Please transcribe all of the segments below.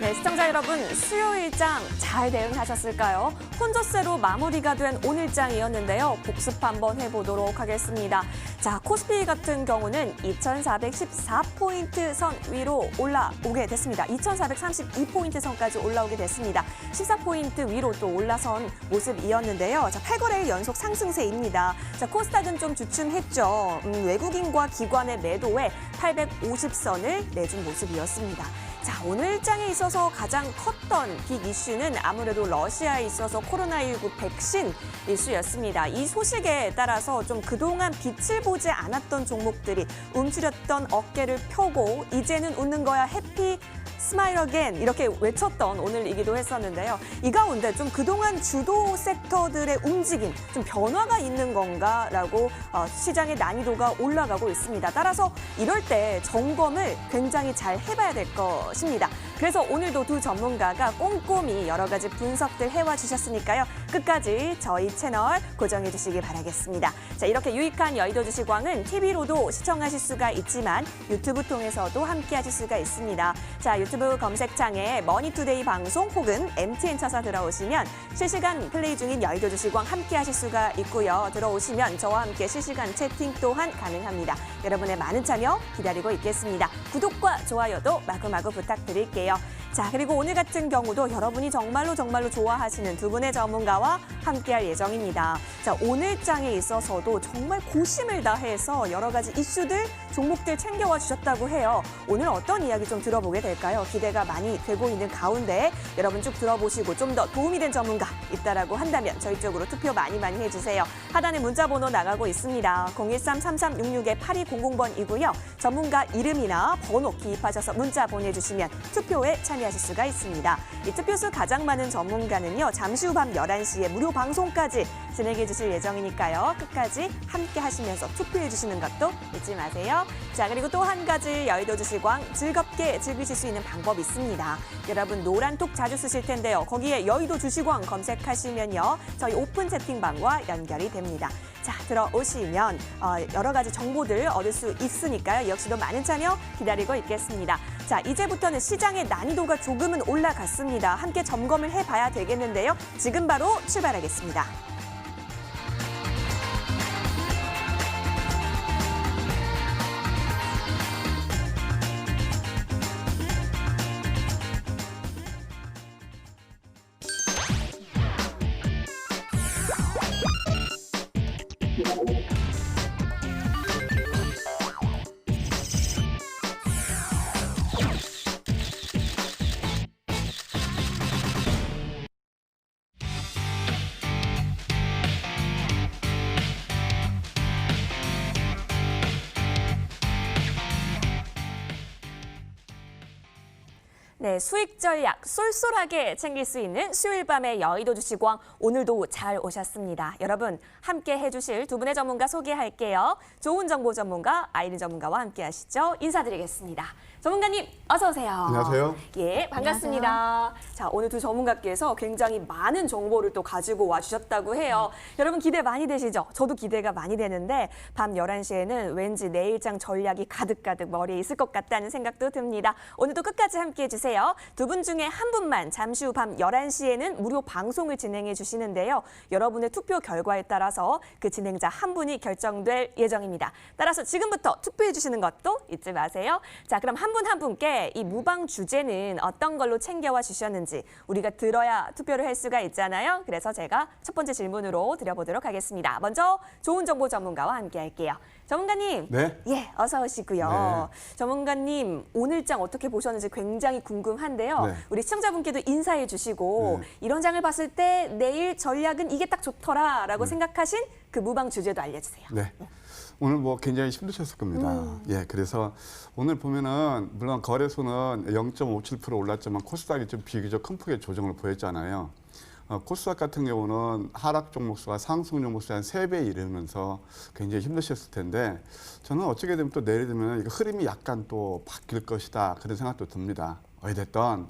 네, 시청자 여러분, 수요일장 잘 대응하셨을까요? 혼조세로 마무리가 된 오늘장이었는데요. 복습 한번 해보도록 하겠습니다. 자, 코스피 같은 경우는 2,414포인트 선 위로 올라오게 됐습니다. 2,432포인트 선까지 올라오게 됐습니다. 14포인트 위로 또 올라선 모습이었는데요. 자, 8거래일 연속 상승세입니다. 자, 코스닥은 좀 주춤했죠. 외국인과 기관의 매도에 850선을 내준 모습이었습니다. 자, 오늘 장에 있어서 가장 컸던 빅 이슈는 아무래도 러시아에 있어서 코로나19 백신 이슈였습니다. 이 소식에 따라서 좀 그동안 빛을 보지 않았던 종목들이 움츠렸던 어깨를 펴고 이제는 웃는 거야 해피 스마일 어겐 이렇게 외쳤던 오늘이기도 했었는데요. 이 가운데 좀 그동안 주도 섹터들의 움직임, 좀 변화가 있는 건가라고 시장의 난이도가 올라가고 있습니다. 따라서 이럴 때 점검을 굉장히 잘 해봐야 될 것입니다. 그래서 오늘도 두 전문가가 꼼꼼히 여러 가지 분석들 해와 주셨으니까요. 끝까지 저희 채널 고정해 주시기 바라겠습니다. 자, 이렇게 유익한 여의도 주식왕은 TV로도 시청하실 수가 있지만 유튜브 통해서도 함께 하실 수가 있습니다. 자, 유튜브 검색창에 머니투데이 방송 혹은 MTN 쳐서 들어오시면 실시간 플레이 중인 여의도 주식왕 함께 하실 수가 있고요. 들어오시면 저와 함께 실시간 채팅 또한 가능합니다. 여러분의 많은 참여 기다리고 있겠습니다. 구독과 좋아요도 마구마구 부탁드릴게요. 자, 그리고 오늘 같은 경우도 여러분이 정말로 좋아하시는 두 분의 전문가와 함께할 예정입니다. 자, 오늘 장에 있어서도 정말 고심을 다해서 여러 가지 이슈들, 종목들 챙겨와 주셨다고 해요. 오늘 어떤 이야기 좀 들어보게 될까요? 기대가 많이 되고 있는 가운데 여러분 쭉 들어보시고 좀 더 도움이 된 전문가 있다라고 한다면 저희 쪽으로 투표 많이 해주세요. 하단에 문자 번호 나가고 있습니다. 013-3366-8200번이고요. 전문가 이름이나 번호 기입하셔서 문자 보내주시면 투표에 참여하실 수가 있습니다. 이 투표수 가장 많은 전문가는요. 잠시 후 밤 11시에 무료 방송까지 진행해 주실 예정이니까요. 끝까지 함께 하시면서 투표해 주시는 것도 잊지 마세요. 자, 그리고 또 한 가지 여의도 주식왕 즐겁게 즐기실 수 있는 방법이 있습니다. 여러분 노란톡 자주 쓰실 텐데요. 거기에 여의도 주식왕 검색하시면요. 저희 오픈 채팅방과 연결이 됩니다. 자, 들어오시면 여러 가지 정보들 얻을 수 있으니까요. 역시도 많은 참여 기다리고 있겠습니다. 자, 이제부터는 시장의 난이도가 조금은 올라갔습니다. 함께 점검을 해봐야 되겠는데요. 지금 바로 출발하겠습니다. 네, 수익 전략 쏠쏠하게 챙길 수 있는 수요일 밤의 여의도 주식왕 오늘도 잘 오셨습니다. 여러분 함께 해주실 두 분의 전문가 소개할게요. 좋은 정보 전문가 아이린 전문가와 함께 하시죠. 인사드리겠습니다. 전문가님 어서 오세요. 안녕하세요. 예, 반갑습니다. 안녕하세요. 자, 오늘 두 전문가께서 굉장히 많은 정보를 또 가지고 와주셨다고 해요. 여러분 기대 많이 되시죠? 저도 기대가 많이 되는데 밤 11시에는 왠지 내일장 전략이 가득가득 머리에 있을 것 같다는 생각도 듭니다. 오늘도 끝까지 함께해 주세요. 두 분 중에 한 분만 잠시 후 밤 11시에는 무료 방송을 진행해 주시는데요. 여러분의 투표 결과에 따라서 그 진행자 한 분이 결정될 예정입니다. 따라서 지금부터 투표해 주시는 것도 잊지 마세요. 자, 그럼 한 분 한 분께 이 무방 주제는 어떤 걸로 챙겨와 주셨는지 우리가 들어야 투표를 할 수가 있잖아요. 그래서 제가 첫 번째 질문으로 드려보도록 하겠습니다. 먼저 좋은 정보 전문가와 함께 할게요. 전문가님, 네. 예, 어서 오시고요. 네. 전문가님, 오늘 장 어떻게 보셨는지 굉장히 궁금한데요. 네. 우리 시청자분께도 인사해 주시고 네. 이런 장을 봤을 때 내일 전략은 이게 딱 좋더라라고 생각하신 그 무방 주제도 알려주세요. 네. 오늘 뭐 굉장히 힘드셨을 겁니다. 예, 그래서 오늘 보면은 물론 거래소는 0.57% 올랐지만 코스닥이 좀 비교적 큰 폭의 조정을 보였잖아요. 코스닥 같은 경우는 하락 종목 수가 상승 종목 수의 한 3배 이르면서 굉장히 힘드셨을 텐데 저는 어떻게 되면 또 내일 되면 이거 흐름이 약간 또 바뀔 것이다 그런 생각도 듭니다. 어찌됐든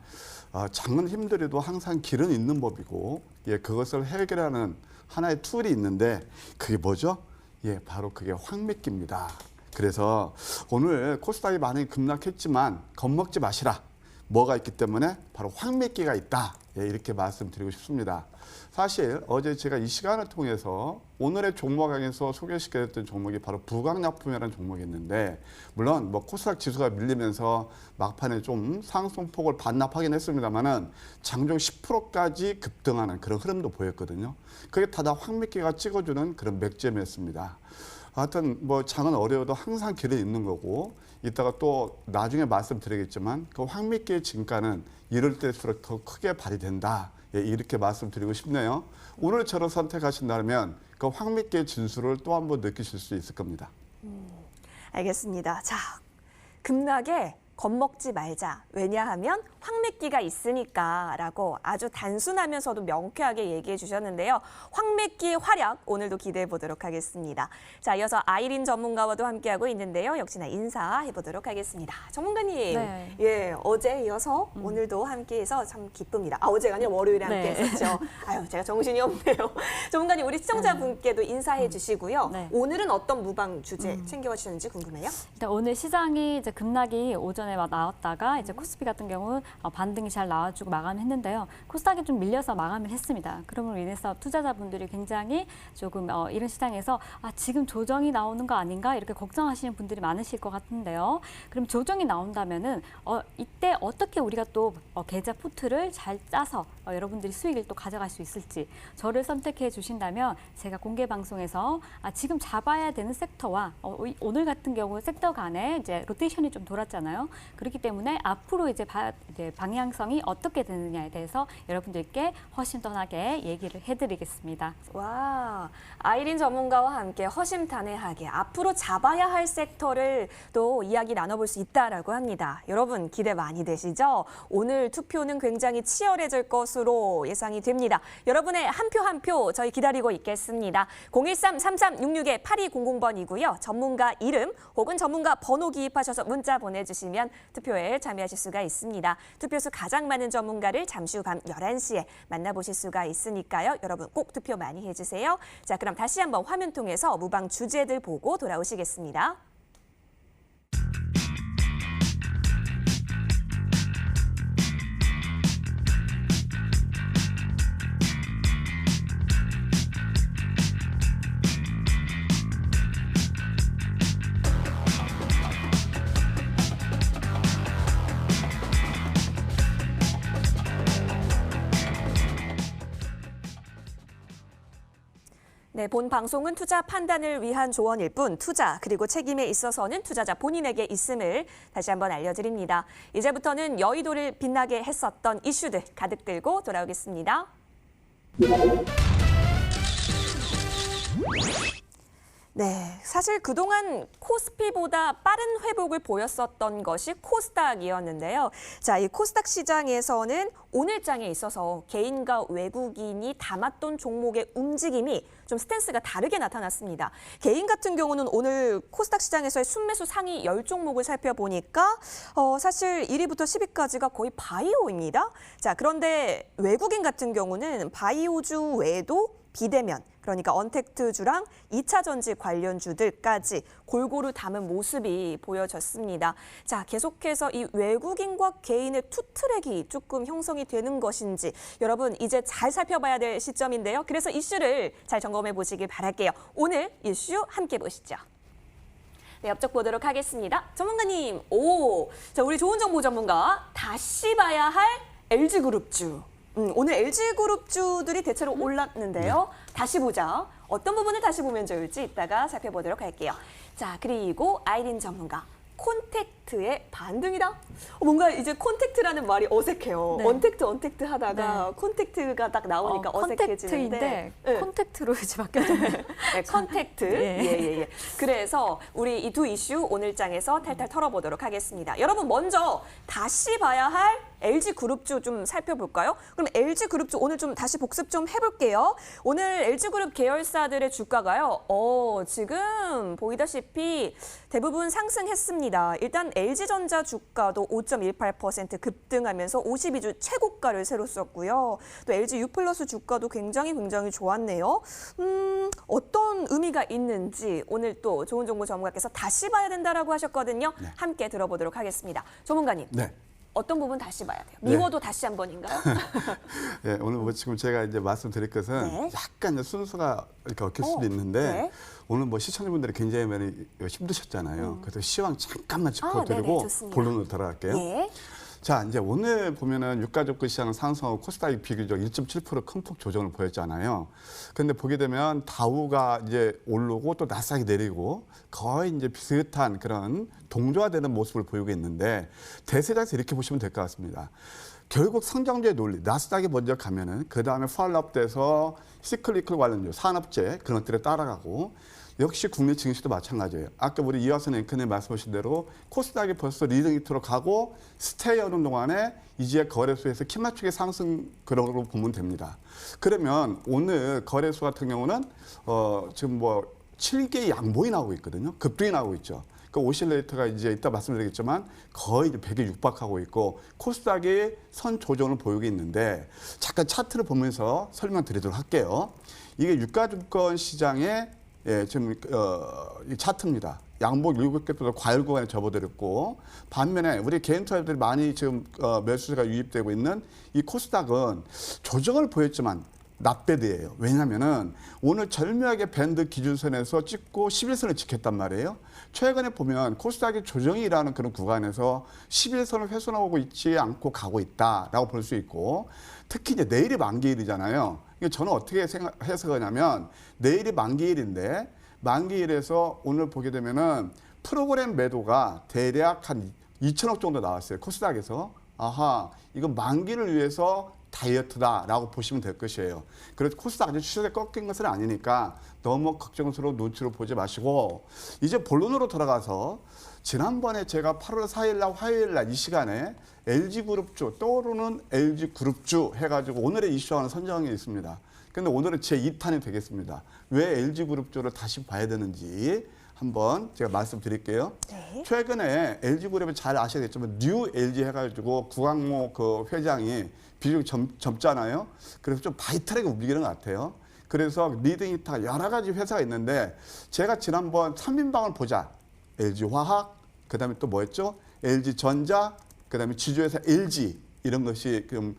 장은 힘들어도 항상 길은 있는 법이고 예, 그것을 해결하는 하나의 툴이 있는데 그게 뭐죠? 예, 바로 그게 황매기입니다. 그래서 오늘 코스닥이 많이 급락했지만 겁먹지 마시라. 뭐가 있기 때문에 바로 황매기가 있다. 예, 이렇게 말씀드리고 싶습니다. 사실 어제 제가 이 시간을 통해서 오늘의 종목 강에서 소개시켜드렸던 종목이 바로 부강약품이라는 종목이 있는데 물론 뭐 코스닥 지수가 밀리면서 막판에 좀 상승폭을 반납하긴 했습니다만은 장중 10%까지 급등하는 그런 흐름도 보였거든요. 그게 다다 황매기가 찍어주는 그런 맥점이었습니다. 하여튼 뭐 장은 어려워도 항상 길을 잇는 거고 이따가 또 나중에 말씀드리겠지만 그 황매기의 진가는 이럴 때일수록 더 크게 발휘된다. 예, 이렇게 말씀드리고 싶네요. 오늘 저를 선택하신다면 그 황매기의 진수를 또 한 번 느끼실 수 있을 겁니다. 알겠습니다. 자, 급락에 겁먹지 말자. 왜냐하면 황매기가 있으니까라고 아주 단순하면서도 명쾌하게 얘기해 주셨는데요. 황매기의 활약 오늘도 기대해 보도록 하겠습니다. 자, 이어서 아이린 전문가와도 함께하고 있는데요. 역시나 인사해 보도록 하겠습니다. 전문가님, 네. 예, 어제 이어서 오늘도 함께해서 참 기쁩니다. 아, 어제가 아니라 월요일에 네. 함께했었죠. 아유, 제가 정신이 없네요. 전문가님, 우리 시청자분께도 인사해 주시고요. 네. 오늘은 어떤 무방 주제 챙겨와 주셨는지 궁금해요. 일단 오늘 시장이 이제 급락이 오전에 나왔다가 이제 코스피 같은 경우 반등이 잘 나와주고 마감했는데요. 코스닥이 좀 밀려서 마감을 했습니다. 그럼으로 인해서 투자자분들이 굉장히 조금 이런 시장에서 지금 조정이 나오는 거 아닌가 이렇게 걱정하시는 분들이 많으실 것 같은데요. 그럼 조정이 나온다면은 이때 어떻게 우리가 또 계좌 포트를 잘 짜서 여러분들이 수익을 또 가져갈 수 있을지 저를 선택해 주신다면 제가 공개 방송에서 지금 잡아야 되는 섹터와 오늘 같은 경우 섹터 간에 이제 로테이션이 좀 돌았잖아요. 그렇기 때문에 앞으로 이제 방향성이 어떻게 되느냐에 대해서 여러분들께 훨씬 떠나게 얘기를 해드리겠습니다. 와, 아이린 전문가와 함께 허심탄회하게 앞으로 잡아야 할 섹터를 또 이야기 나눠볼 수 있다라고 합니다. 여러분 기대 많이 되시죠? 오늘 투표는 굉장히 치열해질 것으로 예상이 됩니다. 여러분의 한 표 한 표 저희 기다리고 있겠습니다. 013-3366-8200번이고요. 전문가 이름 혹은 전문가 번호 기입하셔서 문자 보내주시면 투표에 참여하실 수가 있습니다. 투표수 가장 많은 전문가를 잠시 후 밤 11시에 만나보실 수가 있으니까요. 여러분 꼭 투표 많이 해주세요. 자, 그럼 다시 한번 화면 통해서 무방 주제들 보고 돌아오시겠습니다. 네, 본 방송은 투자 판단을 위한 조언일 뿐 투자 그리고 책임에 있어서는 투자자 본인에게 있음을 다시 한번 알려드립니다. 이제부터는 여의도를 빛나게 했었던 이슈들 가득 들고 돌아오겠습니다. 네, 사실 그동안 코스피보다 빠른 회복을 보였었던 것이 코스닥이었는데요. 자, 이 코스닥 시장에서는 오늘장에 있어서 개인과 외국인이 담았던 종목의 움직임이 좀 스탠스가 다르게 나타났습니다. 개인 같은 경우는 오늘 코스닥 시장에서의 순매수 상위 10종목을 살펴보니까 사실 1위부터 10위까지가 거의 바이오입니다. 자, 그런데 외국인 같은 경우는 바이오주 외에도 비대면, 그러니까 언택트주랑 2차 전지 관련주들까지 골고루 담은 모습이 보여졌습니다. 자, 계속해서 이 외국인과 개인의 투트랙이 조금 형성이 되는 것인지 여러분 이제 잘 살펴봐야 될 시점인데요. 그래서 이슈를 잘 점검해 보시길 바랄게요. 오늘 이슈 함께 보시죠. 네, 옆쪽 보도록 하겠습니다. 전문가님, 자, 우리 좋은 정보 전문가 다시 봐야 할 LG그룹주. 오늘 LG그룹주들이 대체로 올랐는데요. 다시 보자. 어떤 부분을 다시 보면 좋을지 이따가 살펴보도록 할게요. 자, 그리고 아이린 전문가. 콘택트의 반등이다? 뭔가 이제 콘택트라는 말이 어색해요. 네. 언택트 하다가 네. 콘택트가 딱 나오니까 어색해지는데. 콘택트인데 콘택트로 이제 바뀌었네요. 네, 컨택트. 예. 예. 그래서 우리 이 두 이슈 오늘 장에서 탈탈 털어보도록 하겠습니다. 여러분 먼저 다시 봐야 할 LG그룹주 좀 살펴볼까요? 그럼 LG그룹주 오늘 좀 다시 복습 좀 해볼게요. 오늘 LG그룹 계열사들의 주가가요. 지금 보이다시피 대부분 상승했습니다. 일단 LG전자 주가도 5.18% 급등하면서 52주 최고가를 새로 썼고요. 또 LG U+ 주가도 굉장히 좋았네요. 어떤 의미가 있는지 오늘 또 좋은 정보 전문가께서 다시 봐야 된다라고 하셨거든요. 네. 함께 들어보도록 하겠습니다. 전문가님. 네. 어떤 부분 다시 봐야 돼요? 네. 미워도 다시 한 번인가요? 예, 오늘 뭐 지금 제가 이제 말씀드릴 것은 네. 약간 이제 순서가 이렇게 얽힐 수도 있는데 네. 오늘 뭐 시청자분들이 굉장히 많이 힘드셨잖아요. 그래서 시황 잠깐만 짚어드리고 네네, 좋습니다. 본론으로 들어갈게요. 예. 자, 이제 오늘 보면은 유가족구 시장은 상승하고 코스닥이 비교적 1.7% 큰 폭 조정을 보였잖아요. 그런데 보게 되면 다우가 이제 오르고 또 나스닥이 내리고 거의 이제 비슷한 그런 동조화되는 모습을 보이고 있는데 대세장에서 이렇게 보시면 될 것 같습니다. 결국 성장주의 논리, 나스닥이 먼저 가면은 그 다음에 팔로업돼서 시클리컬 관련주, 산업재 그런 것들에 따라가고 역시 국내 증시도 마찬가지예요. 아까 우리 이화선 앵커님 말씀하신 대로 코스닥이 벌써 리딩 히트로 가고 스테이 하는 동안에 이제 거래소에서 키 맞추기 상승 그런 걸로 보면 됩니다. 그러면 오늘 거래소 같은 경우는 지금 뭐 7개의 양봉이 나오고 있거든요. 급등이 나오고 있죠. 그 오실레이터가 이제 이따 말씀드리겠지만 거의 이제 100에 육박하고 있고 코스닥이 선 조정을 보이고 있는데 잠깐 차트를 보면서 설명드리도록 할게요. 이게 유가증권 시장의 지금 이 차트입니다. 양복 7개 과열 구간에 접어들었고 반면에 우리 개인 투자자들이 많이 지금 매수세가 유입되고 있는 이 코스닥은 조정을 보였지만 납배드예요. 왜냐하면은 오늘 절묘하게 밴드 기준선에서 찍고 11선을 지켰단 말이에요. 최근에 보면 코스닥이 조정이 일하는 그런 구간에서 11선을 훼손하고 있지 않고 가고 있다라고 볼 수 있고 특히 이제 내일이 만기일이잖아요. 이게 저는 어떻게 해석하냐면 내일이 만기일인데 만기일에서 오늘 보게 되면은 프로그램 매도가 대략 한 2천억 정도 나왔어요. 코스닥에서. 아하, 이건 만기를 위해서 다이어트다라고 보시면 될 것이에요. 그래서 코스닥 아주 추세가 꺾인 것은 아니니까 너무 걱정스러운 눈치로 보지 마시고 이제 본론으로 돌아가서 지난번에 제가 8월 4일 날 화요일 날 이 시간에 LG그룹주 떠오르는 LG그룹주 해가지고 오늘의 이슈와는 선정이 있습니다. 근데 오늘은 제 2탄이 되겠습니다. 왜 LG그룹주를 다시 봐야 되는지 한번 제가 말씀드릴게요. 네. 최근에 LG그룹을 잘 아셔야겠지만 뉴 LG 해가지고 구광모 그 회장이 비중이 젊잖아요. 그래서 좀 바이탈하게 움직이는 것 같아요. 그래서 리딩 히터가 여러 가지 회사가 있는데 제가 지난번 3인방을 보자. LG화학, 그다음에 또 뭐였죠? LG전자, 그다음에 지주회사 LG 이런 것이 좀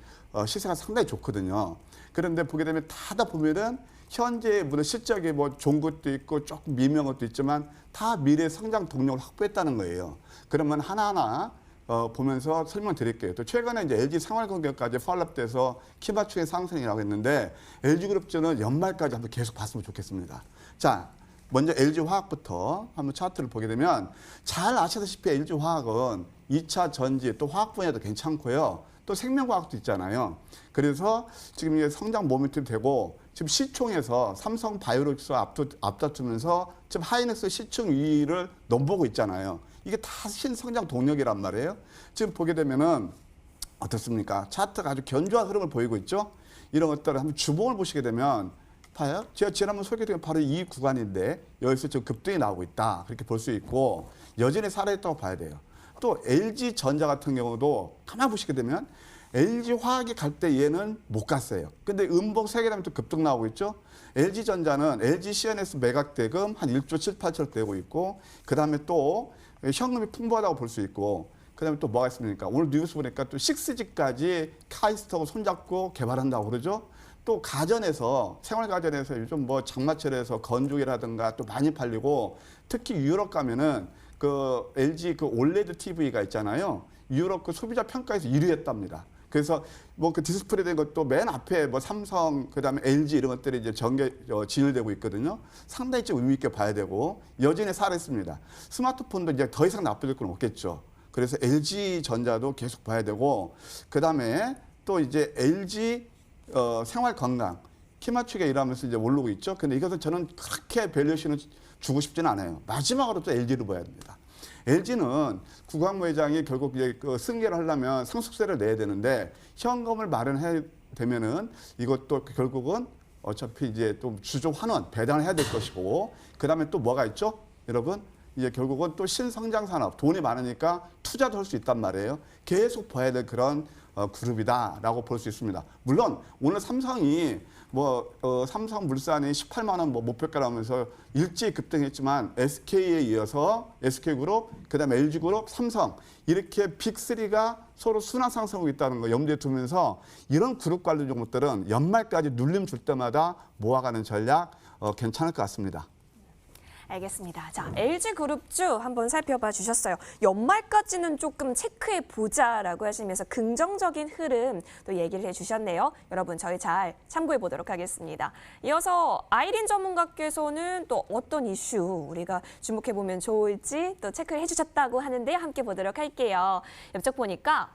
시세가 상당히 좋거든요. 그런데 보게 되면 다 보면은 현재 물론 실적이 뭐 좋은 것도 있고 조금 미묘한 것도 있지만 다 미래 성장 동력을 확보했다는 거예요. 그러면 하나하나 보면서 설명드릴게요. 또 최근에 이제 LG 생활건강까지 팔로업돼서 키 맞추기 상승이라고 했는데 LG그룹주는 연말까지 한번 계속 봤으면 좋겠습니다. 자, 먼저 LG화학부터 한번 차트를 보게 되면 잘 아시다시피 LG화학은 2차 전지 또 화학 분야도 괜찮고요. 또 생명과학도 있잖아요. 그래서 지금 이게 성장 모멘텀이 되고 지금 시총에서 삼성 바이오로직스와 앞다투면서 지금 하이닉스 시총 2위를 넘보고 있잖아요. 이게 다 신성장 동력이란 말이에요. 지금 보게 되면은 어떻습니까? 차트가 아주 견조한 흐름을 보이고 있죠. 이런 것들을 한번 주봉을 보시게 되면 봐요. 제가 지난번 소개드린 바로 이 구간인데 여기서 지금 급등이 나오고 있다. 그렇게 볼 수 있고 여전히 살아있다고 봐야 돼요. 또 LG전자 같은 경우도 가만히 보시게 되면 LG화학이 갈 때 얘는 못 갔어요. 근데 음봉 3개 다음에 또 급등 나오고 있죠. LG전자는 LG CNS 매각 대금 한 1조 7, 8천 되고 있고 그다음에 또 현금이 풍부하다고 볼 수 있고 그다음에 또 뭐가 있습니까? 오늘 뉴스 보니까 또 6G까지 카이스트하고 손잡고 개발한다고 그러죠. 또 가전에서 생활 가전에서 요즘 뭐 장마철에서 건조기라든가 또 많이 팔리고 특히 유럽 가면은 그 LG 그 올레드 TV가 있잖아요. 유럽 그 소비자 평가에서 1위 했답니다. 그래서 뭐 그 디스플레이 된 것도 맨 앞에 뭐 삼성 그다음에 LG 이런 것들이 이제 진열되고 있거든요. 상당히 좀 의미 있게 봐야 되고 여전히 살아있습니다. 스마트폰도 이제 더 이상 나빠질 건 없겠죠. 그래서 LG 전자도 계속 봐야 되고 그다음에 또 이제 LG 생활 건강 키 맞추기가 일하면서 이제 오르고 있죠. 근데 이것은 저는 그렇게 밸류에이션을 주고 싶지는 않아요. 마지막으로 또 LG를 봐야 됩니다. LG는 구광모 회장이 결국 이제 그 승계를 하려면 상속세를 내야 되는데 현금을 마련해야 되면은 이것도 결국은 어차피 이제 또 주조 환원 배당을 해야 될 것이고 그다음에 또 뭐가 있죠? 여러분 이제 결국은 또 신성장 산업 돈이 많으니까 투자도 할 수 있단 말이에요. 계속 봐야 될 그런 그룹이다라고 볼 수 있습니다. 물론 오늘 삼성이 삼성물산이 18만 원 목표가라면서 일찍 급등했지만 SK에 이어서 SK그룹, 그다음에 LG그룹, 삼성 이렇게 빅3가 서로 순환 상승하고 있다는 거 염두에 두면서 이런 그룹 관련 종목들은 연말까지 눌림 줄 때마다 모아가는 전략 괜찮을 것 같습니다. 알겠습니다. 자, LG그룹주 한번 살펴봐 주셨어요. 연말까지는 조금 체크해 보자라고 하시면서 긍정적인 흐름 또 얘기를 해주셨네요. 여러분 저희 잘 참고해 보도록 하겠습니다. 이어서 아이린 전문가께서는 또 어떤 이슈 우리가 주목해 보면 좋을지 또 체크를 해주셨다고 하는데 함께 보도록 할게요. 옆쪽 보니까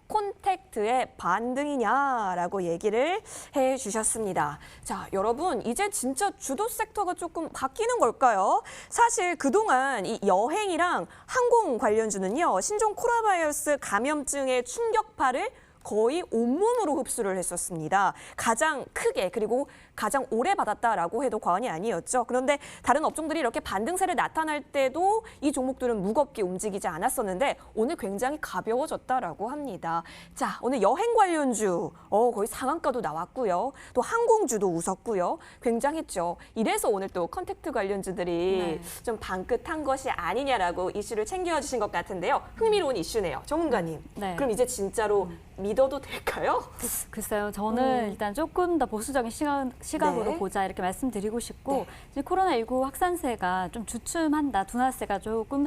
콘택트의 반등이냐라고 얘기를 해주셨습니다. 자, 여러분 이제 진짜 주도 섹터가 조금 바뀌는 걸까요? 사실 그동안 이 여행이랑 항공 관련주는요. 신종 코로나 바이러스 감염증의 충격파를 거의 온몸으로 흡수를 했었습니다. 가장 크게 그리고 가장 오래 받았다라고 해도 과언이 아니었죠. 그런데 다른 업종들이 이렇게 반등세를 나타날 때도 이 종목들은 무겁게 움직이지 않았었는데 오늘 굉장히 가벼워졌다라고 합니다. 자, 오늘 여행 관련주 거의 상한가도 나왔고요. 또 항공주도 웃었고요. 굉장했죠. 이래서 오늘 또 컨택트 관련주들이 좀 방긋한 것이 아니냐라고 이슈를 챙겨주신 것 같은데요. 흥미로운 이슈네요. 전문가님. 네. 그럼 이제 진짜로 믿어도 될까요? 글쎄요, 저는 일단 조금 더 보수적인 시각으로 네. 보자 이렇게 말씀드리고 싶고 이제 코로나19 확산세가 좀 주춤한다, 둔화세가 조금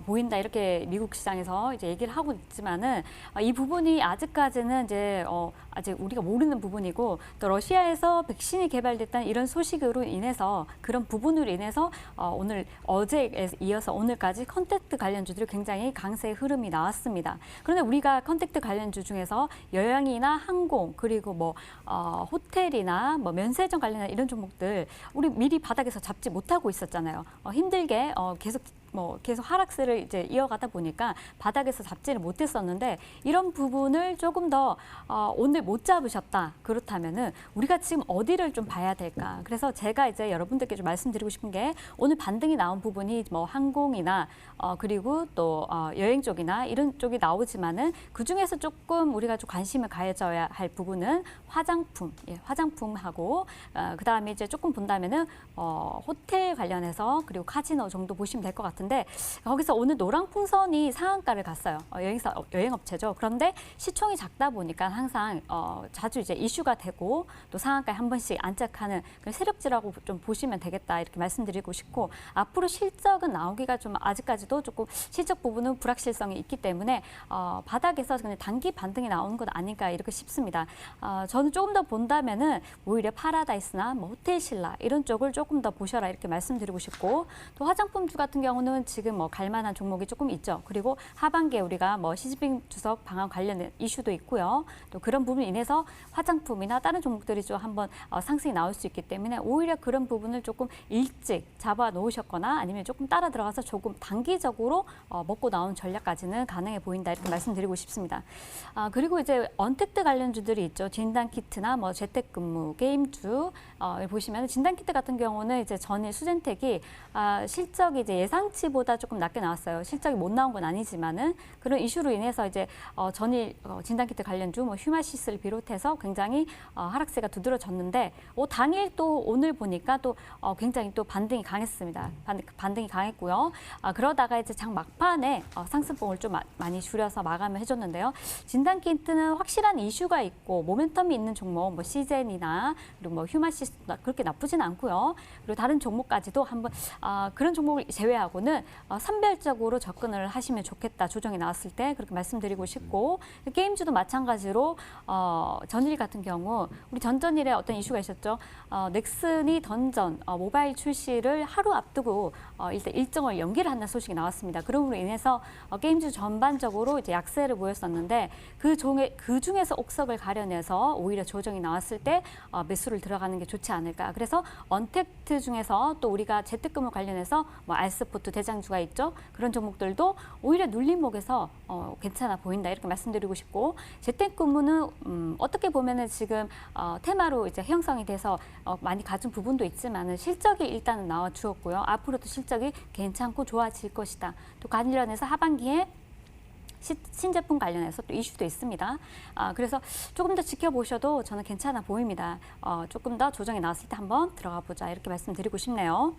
보인다 이렇게 미국 시장에서 이제 얘기를 하고 있지만은 이 부분이 아직까지는 이제 아직 우리가 모르는 부분이고 또 러시아에서 백신이 개발됐다는 이런 소식으로 인해서 그런 부분으로 인해서 어제에 이어서 오늘까지 컨택트 관련주들이 굉장히 강세의 흐름이 나왔습니다. 그런데 우리가 컨택트 관련주 중에서 여행이나 항공 그리고 호텔이나 면세점 관련한 이런 종목들 우리 미리 바닥에서 잡지 못하고 있었잖아요. 힘들게 계속 하락세를 이제 이어가다 보니까 바닥에서 잡지를 못했었는데 이런 부분을 조금 더 오늘 못 잡으셨다. 그렇다면은 우리가 지금 어디를 좀 봐야 될까? 그래서 제가 이제 여러분들께 좀 말씀드리고 싶은 게 오늘 반등이 나온 부분이 항공이나 그리고 또 여행 쪽이나 이런 쪽이 나오지만은 그 중에서 조금 우리가 좀 관심을 가져야 할 부분은 화장품, 화장품하고 그 다음에 이제 조금 본다면은 호텔 관련해서 그리고 카지노 정도 보시면 될 것 같은데. 거기서 오늘 노랑풍선이 상한가를 갔어요. 여행업체죠. 그런데 시총이 작다 보니까 항상 자주 이제 이슈가 되고 또 상한가에 한 번씩 안착하는 그런 세력지라고 좀 보시면 되겠다 이렇게 말씀드리고 싶고 앞으로 실적은 나오기가 좀 아직까지도 조금 실적 부분은 불확실성이 있기 때문에 바닥에서 그냥 단기 반등이 나오는 것 아닐까 이렇게 싶습니다. 저는 조금 더 본다면은 오히려 파라다이스나 호텔신라 이런 쪽을 조금 더 보셔라 이렇게 말씀드리고 싶고 또 화장품주 같은 경우는 지금 갈만한 종목이 조금 있죠. 그리고 하반기에 우리가 시진핑 주석 방한 관련된 이슈도 있고요. 또 그런 부분으로 인해서 화장품이나 다른 종목들이 좀 한번 상승이 나올 수 있기 때문에 오히려 그런 부분을 조금 일찍 잡아 놓으셨거나 아니면 조금 따라 들어가서 조금 단기적으로 먹고 나온 전략까지는 가능해 보인다 이렇게 말씀드리고 싶습니다. 그리고 이제 언택트 관련주들이 있죠. 진단키트나 재택근무, 게임주 보시면 진단키트 같은 경우는 이제 전일 수젠텍이 실적이 이제 예상치보다 조금 낮게 나왔어요. 실적이 못 나온 건 아니지만은 그런 이슈로 인해서 이제 전일 진단키트 관련주 휴마시스를 비롯해서 굉장히 하락세가 두드러졌는데 당일 또 오늘 보니까 또 굉장히 또 반등이 강했습니다. 반등이 강했고요. 그러다가 이제 장 막판에 상승폭을 좀 많이 줄여서 마감을 해줬는데요. 진단키트는 확실한 이슈가 있고 모멘텀이 있는 종목, 시젠이나 그리고 휴마시스 그렇게 나쁘진 않고요. 그리고 다른 종목까지도 한번 그런 종목을 제외하고는 선별적으로 접근을 하시면 좋겠다. 조정이 나왔을 때 그렇게 말씀드리고 싶고 게임주도 마찬가지로 전일 같은 경우 우리 전전일에 어떤 이슈가 있었죠. 넥슨이 던전 모바일 출시를 하루 앞두고 일단 일정을 연기를 한다는 소식이 나왔습니다. 그럼으로 인해서 게임주 전반적으로 이제 약세를 보였었는데 그 중에서 옥석을 가려내서 오히려 조정이 나왔을 때 매수를 들어가는 게 좋지 않을까. 그래서 언택트 중에서 또 우리가 재택근무 관련해서 알스포트 대장주가 있죠. 그런 종목들도 오히려 눌림목에서 괜찮아 보인다 이렇게 말씀드리고 싶고 재택근무는 어떻게 보면은 지금 테마로 이제 형성이 돼서 많이 가진 부분도 있지만은 실적이 일단은 나와 주었고요. 앞으로도 실적이 괜찮고 좋아질 것이다. 또 관련해서 하반기에 신제품 관련해서 또 이슈도 있습니다. 그래서 조금 더 지켜보셔도 저는 괜찮아 보입니다. 조금 더 조정이 나왔을 때 한번 들어가 보자 이렇게 말씀드리고 싶네요.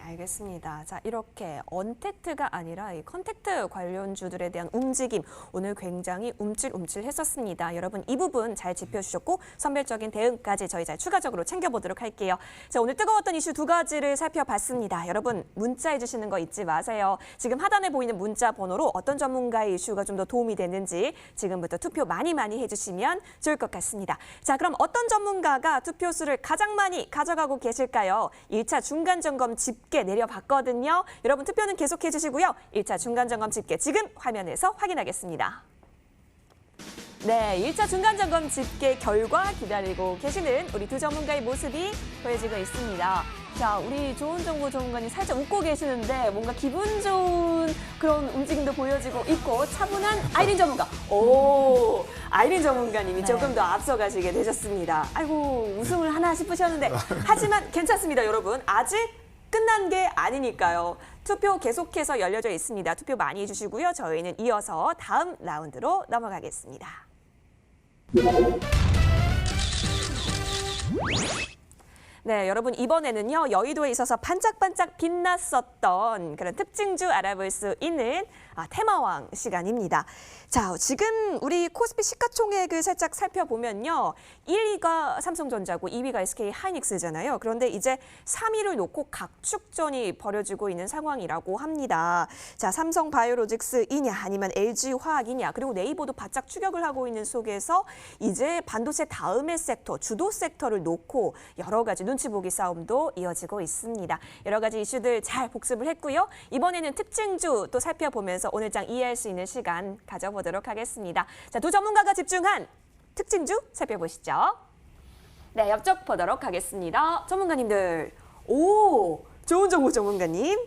알겠습니다. 자, 이렇게 언택트가 아니라 이 컨택트 관련주들에 대한 움직임 오늘 굉장히 움찔움찔했었습니다. 여러분 이 부분 잘 짚어주셨고 선별적인 대응까지 저희 잘 추가적으로 챙겨보도록 할게요. 자, 오늘 뜨거웠던 이슈 두 가지를 살펴봤습니다. 여러분 문자해 주시는 거 잊지 마세요. 지금 하단에 보이는 문자 번호로 어떤 전문가의 이슈가 좀 더 도움이 됐는지 지금부터 투표 많이 해주시면 좋을 것 같습니다. 자, 그럼 어떤 전문가가 투표수를 가장 많이 가져가고 계실까요? 1차 중간점검 집계 내려봤거든요. 여러분 투표는 계속해 주시고요. 1차 중간점검 집계 지금 화면에서 확인하겠습니다. 네, 1차 중간점검 집계 결과 기다리고 계시는 우리 두 전문가의 모습이 보여지고 있습니다. 자, 우리 좋은 정보 전문가님 살짝 웃고 계시는데 뭔가 기분 좋은 그런 움직임도 보여지고 있고 차분한 아이린 전문가. 오, 아이린 전문가님이 조금 더 앞서가시게 되셨습니다. 아이고, 우승을 하나 싶으셨는데 하지만 괜찮습니다, 여러분. 아직 끝난 게 아니니까요. 투표 계속해서 열려져 있습니다. 투표 많이 해주시고요. 저희는 이어서 다음 라운드로 넘어가겠습니다. 네, 여러분 이번에는요. 여의도에 있어서 반짝반짝 빛났었던 그런 특징주 알아볼 수 있는 테마왕 시간입니다. 자, 지금 우리 코스피 시가총액을 살짝 살펴보면요. 1위가 삼성전자고 2위가 SK 하이닉스잖아요. 그런데 이제 3위를 놓고 각축전이 벌어지고 있는 상황이라고 합니다. 자, 삼성바이오로직스이냐 아니면 LG화학이냐 그리고 네이버도 바짝 추격을 하고 있는 속에서 이제 반도체 다음의 섹터, 주도 섹터를 놓고 여러 가지 눈치 보기 싸움도 이어지고 있습니다. 여러 가지 이슈들 잘 복습을 했고요. 이번에는 특징주 또 살펴보면서 오늘장 이해할 수 있는 시간 가져보도록 하겠습니다. 자, 두 전문가가 집중한 특징주 살펴보시죠. 네, 옆쪽 보도록 하겠습니다. 전문가님들, 오, 좋은 정보 전문가님.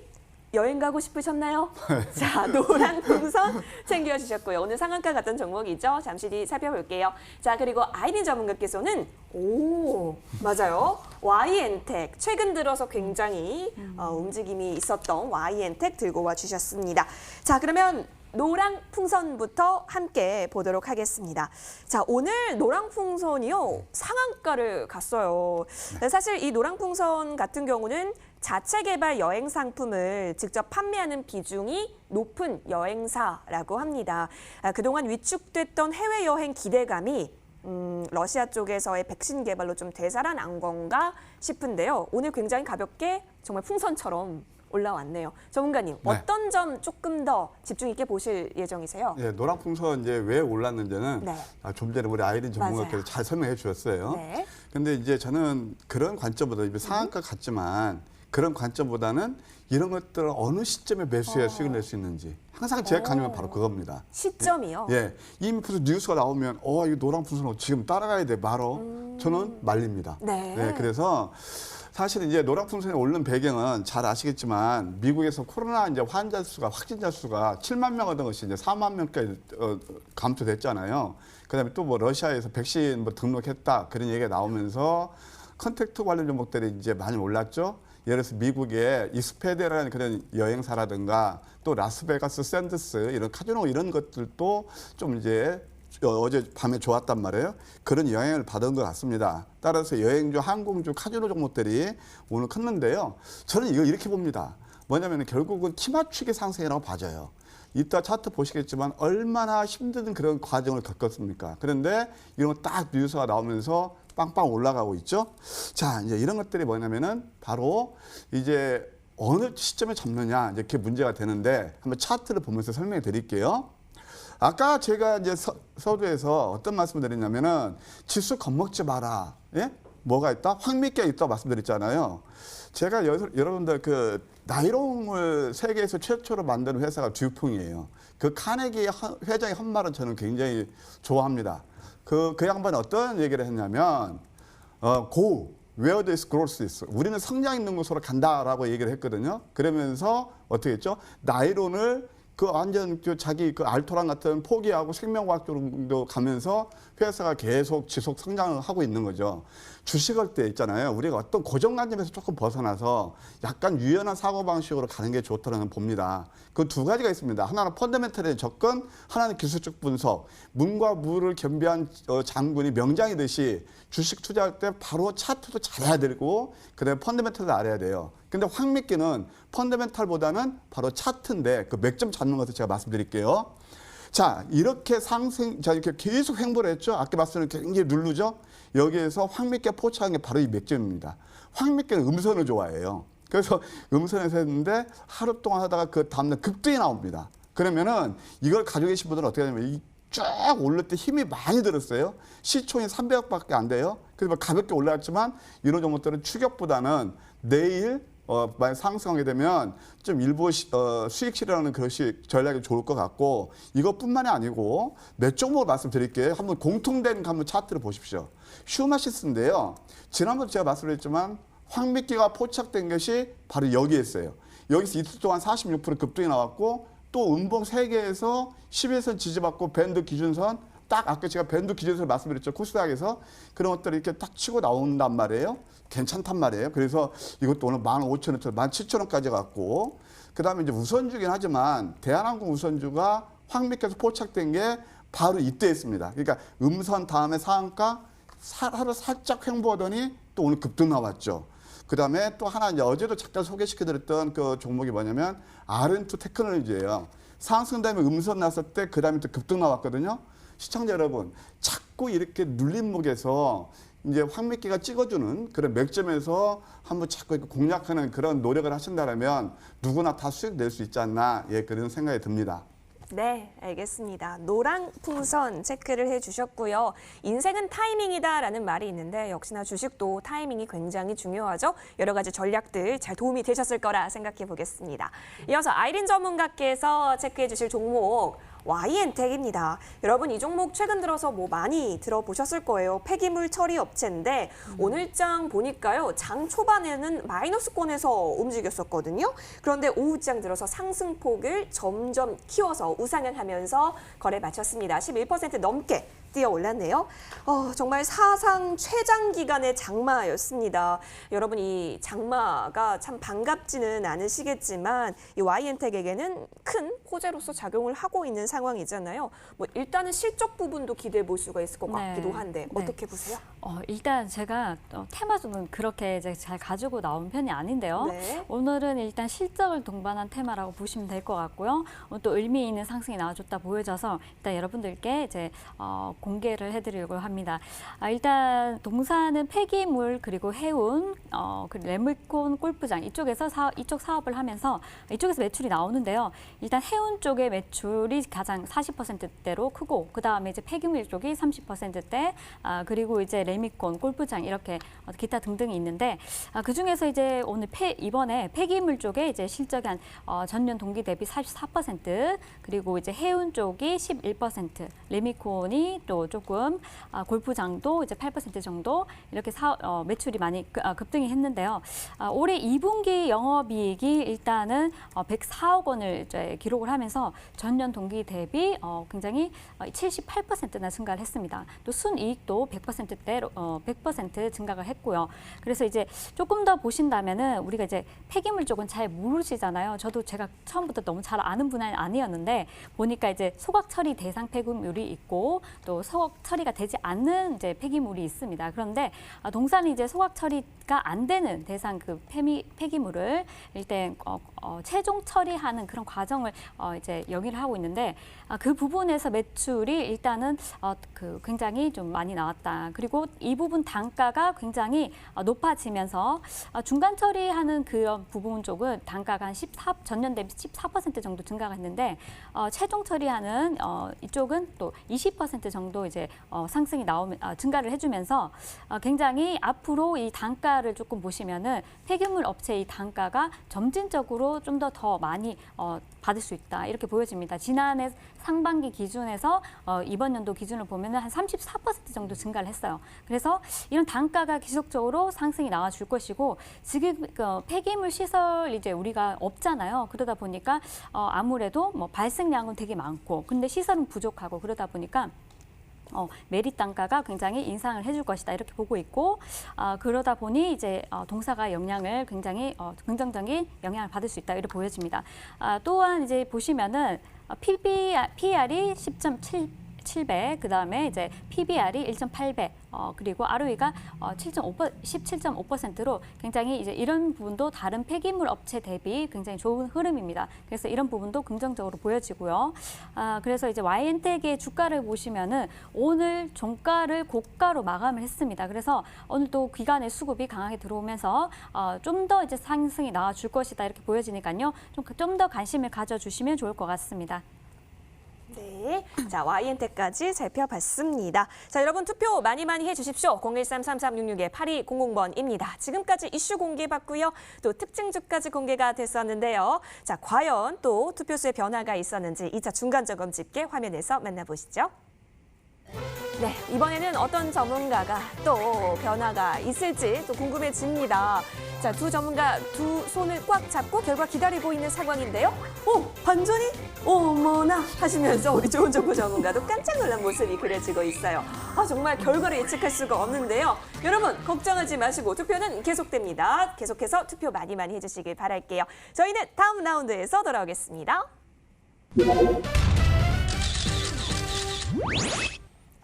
여행 가고 싶으셨나요? 자, 노란 풍선 챙겨주셨고요. 오늘 상한가 같은 종목이죠. 잠시 뒤 살펴볼게요. 자, 그리고 아이린 전문가께서는 오, 맞아요. YN텍, 최근 들어서 굉장히 움직임이 있었던 YN텍 들고 와 주셨습니다. 자, 그러면 노랑 풍선부터 함께 보도록 하겠습니다. 자, 오늘 노랑 풍선이요. 상한가를 갔어요. 사실 이 노랑 풍선 같은 경우는 자체 개발 여행 상품을 직접 판매하는 비중이 높은 여행사라고 합니다. 그동안 위축됐던 해외여행 기대감이 러시아 쪽에서의 백신 개발로 좀 되살아난 건가 싶은데요. 오늘 굉장히 가볍게 정말 풍선처럼 올라왔네요. 전문가님, 네. 어떤 점 조금 더 집중 있게 보실 예정이세요? 네, 노랑풍선 이제 왜 올랐는지는 네. 좀 전에 우리 아이린 전문가께서 맞아요. 잘 설명해 주셨어요. 네. 근데 이제 저는 그런 관점보다 이제 상한가 같지만 그런 관점보다는 이런 것들을 어느 시점에 매수해야 수익을 낼 수 있는지 항상 제 관점은 바로 그겁니다. 시점이요? 예, 이미 무슨 뉴스가 나오면 이거 노랑풍선 지금 따라가야 돼 바로 저는 말립니다. 네. 그래서 사실 이제 노랑풍선이 오른 배경은 잘 아시겠지만 미국에서 코로나 이제 환자 수가 확진자 수가 7만 명 하던 것이 이제 4만 명까지 감소됐잖아요. 그다음에 또 뭐 러시아에서 백신 뭐 등록했다 그런 얘기가 나오면서 컨택트 관련 종목들이 이제 많이 올랐죠. 예를 들어서 미국의 이스페데라는 그런 여행사라든가 또 라스베가스 샌드스 이런 카지노 이런 것들도 좀 이제 어제 밤에 좋았단 말이에요. 그런 영향을 받은 것 같습니다. 따라서 여행주, 항공주, 카지노 종목들이 오늘 컸는데요. 저는 이걸 이렇게 봅니다. 뭐냐면 결국은 키 맞추기 상승이라고 봐져요. 이따 차트 보시겠지만 얼마나 힘든 그런 과정을 겪었습니까? 그런데 이런 거 딱 뉴스가 나오면서 빵빵 올라가고 있죠. 자, 이제 이런 것들이 뭐냐면은 바로 이제 어느 시점에 잡느냐 이제 그게 문제가 되는데 한번 차트를 보면서 설명해 드릴게요. 아까 제가 이제 서두에서 어떤 말씀을 드렸냐면은 지수 겁먹지 마라. 예? 뭐가 있다? 황미끼가 있다 말씀드렸잖아요. 제가 여러분들 그 나이롱을 세계에서 최초로 만든 회사가 듀퐁이에요. 그 카네기 회장의 한 말은 저는 굉장히 좋아합니다. 그 양반이 어떤 얘기를 했냐면 go where there is growth is. 우리는 성장 있는 곳으로 간다라고 얘기를 했거든요. 그러면서 어떻게 했죠? 나이론을 그 완전 그 자기 그 알토란 같은 포기하고 생명과학 쪽으로 가면서 회사가 계속 지속 성장을 하고 있는 거죠. 주식할 때 있잖아요. 우리가 어떤 고정관념에서 조금 벗어나서 약간 유연한 사고방식으로 가는 게 좋다는 봅니다. 그 두 가지가 있습니다. 하나는 펀더멘털의 접근, 하나는 기술적 분석. 문과 무를 겸비한 장군이 명장이듯이 주식 투자할 때 바로 차트도 잘해야 되고 그다음에 펀더멘털도 알아야 돼요. 근데 황미끼는 펀더멘탈보다는 바로 차트인데 그 맥점 잡는 것을 제가 말씀드릴게요. 자, 이렇게 자, 이렇게 계속 횡보를 했죠. 아까 말씀드린 굉장히 누르죠. 여기에서 황미끼 포착한 게 바로 이 맥점입니다. 황미끼는 음선을 좋아해요. 그래서 음선에서 했는데 하루 동안 하다가 그 다음날 급등이 나옵니다. 그러면은 이걸 가지고 계신 분들은 어떻게 하냐면 쭉 올릴 때 힘이 많이 들었어요. 시총이 300억밖에 안 돼요. 그래서 가볍게 올라왔지만 이런 종목들은 추격보다는 내일 만약 상승하게 되면 좀 일부 수익 실현하는 것이 전략이 좋을 것 같고 이것뿐만이 아니고 몇 종목을 말씀드릴게요. 한번 공통된 한번 차트를 보십시오. 슈마시스인데요. 지난번에 제가 말씀드렸지만 황미끼가 포착된 것이 바로 여기에 있어요. 여기서 이틀 동안 46% 급등이 나왔고 또 음봉 3개에서 11선 지지받고 밴드 기준선 딱 아까 제가 밴드 기준선을 말씀드렸죠. 코스닥에서 그런 것들이 이렇게 딱 치고 나온단 말이에요. 괜찮단 말이에요. 그래서 이것도 오늘 15,000원부터 17,000원까지 갔고 그다음에 이제 우선주긴 하지만 대한항공 우선주가 황미끼에서 포착된 게 바로 이때 있습니다. 그러니까 음선 다음에 상한가 하루 살짝 횡보하더니 또 오늘 급등 나왔죠. 그다음에 또 하나 이제 어제도 잠깐 소개시켜드렸던 그 종목이 뭐냐면 R&2 테크놀로지예요. 상승 다음에 음선 났을 때 그다음에 또 급등 나왔거든요. 시청자 여러분, 자꾸 이렇게 눌림목에서 이제 황미끼가 찍어주는 그런 맥점에서 한번 자꾸 이렇게 공략하는 그런 노력을 하신다면 누구나 다 수익 낼 수 있지 않나 그런 생각이 듭니다. 네, 알겠습니다. 노랑 풍선 체크를 해주셨고요. 인생은 타이밍이다라는 말이 있는데 역시나 주식도 타이밍이 굉장히 중요하죠. 여러 가지 전략들 잘 도움이 되셨을 거라 생각해 보겠습니다. 이어서 아이린 전문가께서 체크해 주실 종목 YN텍입니다. 여러분 이 종목 최근 들어서 뭐 많이 들어보셨을 거예요. 폐기물 처리 업체인데 오늘장 보니까요. 장 초반에는 마이너스권에서 움직였었거든요. 그런데 오후장 들어서 상승폭을 점점 키워서 우상향하면서 거래 마쳤습니다. 11% 넘게 뛰어 올랐네요. 정말 사상 최장 기간의 장마였습니다. 여러분 이 장마가 참 반갑지는 않으시겠지만 이 YN텍에게는 큰 호재로서 작용을 하고 있는 상황이잖아요. 뭐 일단은 실적 부분도 기대해 볼 수가 있을 것 같기도 한데 어떻게 보세요? 일단 제가 테마주는 그렇게 이제 잘 가지고 나온 편이 아닌데요. 네. 오늘은 일단 실적을 동반한 테마라고 보시면 될 것 같고요. 또 의미 있는 상승이 나와줬다 보여져서 일단 여러분들께 이제 공개를 해드리려고 합니다. 일단 동사는 폐기물 그리고 해운 그리고 레물콘 골프장 이쪽 사업을 하면서 이쪽에서 매출이 나오는데요. 일단 해운 쪽의 매출이 가장 40%대로 크고 그 다음에 이제 폐기물 쪽이 30%대 그리고 이제 레미콘 골프장 이렇게 기타 등등이 있는데 그 중에서 이제 오늘 이번에 폐기물 쪽에 이제 실적이 한 전년 동기 대비 44% 그리고 이제 해운 쪽이 11% 레미콘이 또 조금 골프장도 이제 8% 정도 이렇게 매출이 많이 급등이 했는데요. 올해 2분기 영업이익이 일단은 104억 원을 이제 기록을 하면서 전년 동기 대비 굉장히 78%나 증가를 했습니다. 또 순이익도 100%대로 100% 증가를 했고요. 그래서 이제 조금 더 보신다면은 우리가 이제 폐기물 쪽은 잘 모르시잖아요. 저도 제가 처음부터 너무 잘 아는 분야는 아니었는데 보니까 이제 소각 처리 대상 폐기물이 있고 또 소각 처리가 되지 않는 이제 폐기물이 있습니다. 그런데 동사는 이제 소각 처리가 안 되는 대상 그 폐기물을 일단 최종 처리하는 그런 과정을 이제 영위를 하고 있는데 그 부분에서 매출이 일단은 굉장히 좀 많이 나왔다. 그리고 이 부분 단가가 굉장히 높아지면서 중간 처리하는 그런 부분 쪽은 단가가 한 전년 대비 14% 정도 증가가 했는데 최종 처리하는 이쪽은 또 20% 정도 이제 상승이 증가를 해주면서 굉장히 앞으로 이 단가를 조금 보시면은 폐기물 업체 이 단가가 점진적으로 좀 더 많이 받을 수 있다 이렇게 보여집니다. 지난해 상반기 기준에서 이번 연도 기준을 보면은 한 34% 정도 증가를 했어요. 그래서 이런 단가가 지속적으로 상승이 나와줄 것이고 지금 폐기물 시설 이제 우리가 없잖아요. 그러다 보니까 아무래도 뭐 발생량은 되게 많고 근데 시설은 부족하고 그러다 보니까 메리 단가가 굉장히 인상을 해줄 것이다 이렇게 보고 있고 그러다 보니 이제 동사가 영향을 굉장히 긍정적인 영향을 받을 수 있다 이렇게 보여집니다. 또한 이제 보시면은 PER이 10.7배, 그 다음에 이제 PBR이 1.8배, 그리고 ROE가 17.5%로 굉장히 이제 이런 부분도 다른 폐기물 업체 대비 굉장히 좋은 흐름입니다. 그래서 이런 부분도 긍정적으로 보여지고요. 그래서 이제 YN텍의 주가를 보시면은 오늘 종가를 고가로 마감을 했습니다. 그래서 오늘 또 기관의 수급이 강하게 들어오면서 좀 더 이제 상승이 나와줄 것이다 이렇게 보여지니까요. 좀 더 관심을 가져주시면 좋을 것 같습니다. 네, 자 YN텍까지 살펴봤습니다. 자 여러분 투표 많이 해주십시오. 013-3366-8200번입니다. 지금까지 이슈 공개받고요. 또 특징주까지 공개가 됐었는데요. 자 과연 또 투표수의 변화가 있었는지 2차 중간점검 집계 화면에서 만나보시죠. 네, 이번에는 어떤 전문가가 또 변화가 있을지 또 궁금해집니다. 자, 두 전문가 두 손을 꽉 잡고 결과 기다리고 있는 상황인데요. 반전이? 어머나 하시면서 우리 좋은 정보 전문가도 깜짝 놀란 모습이 그려지고 있어요. 정말 결과를 예측할 수가 없는데요. 여러분 걱정하지 마시고 투표는 계속됩니다. 계속해서 투표 많이 해주시길 바랄게요. 저희는 다음 라운드에서 돌아오겠습니다.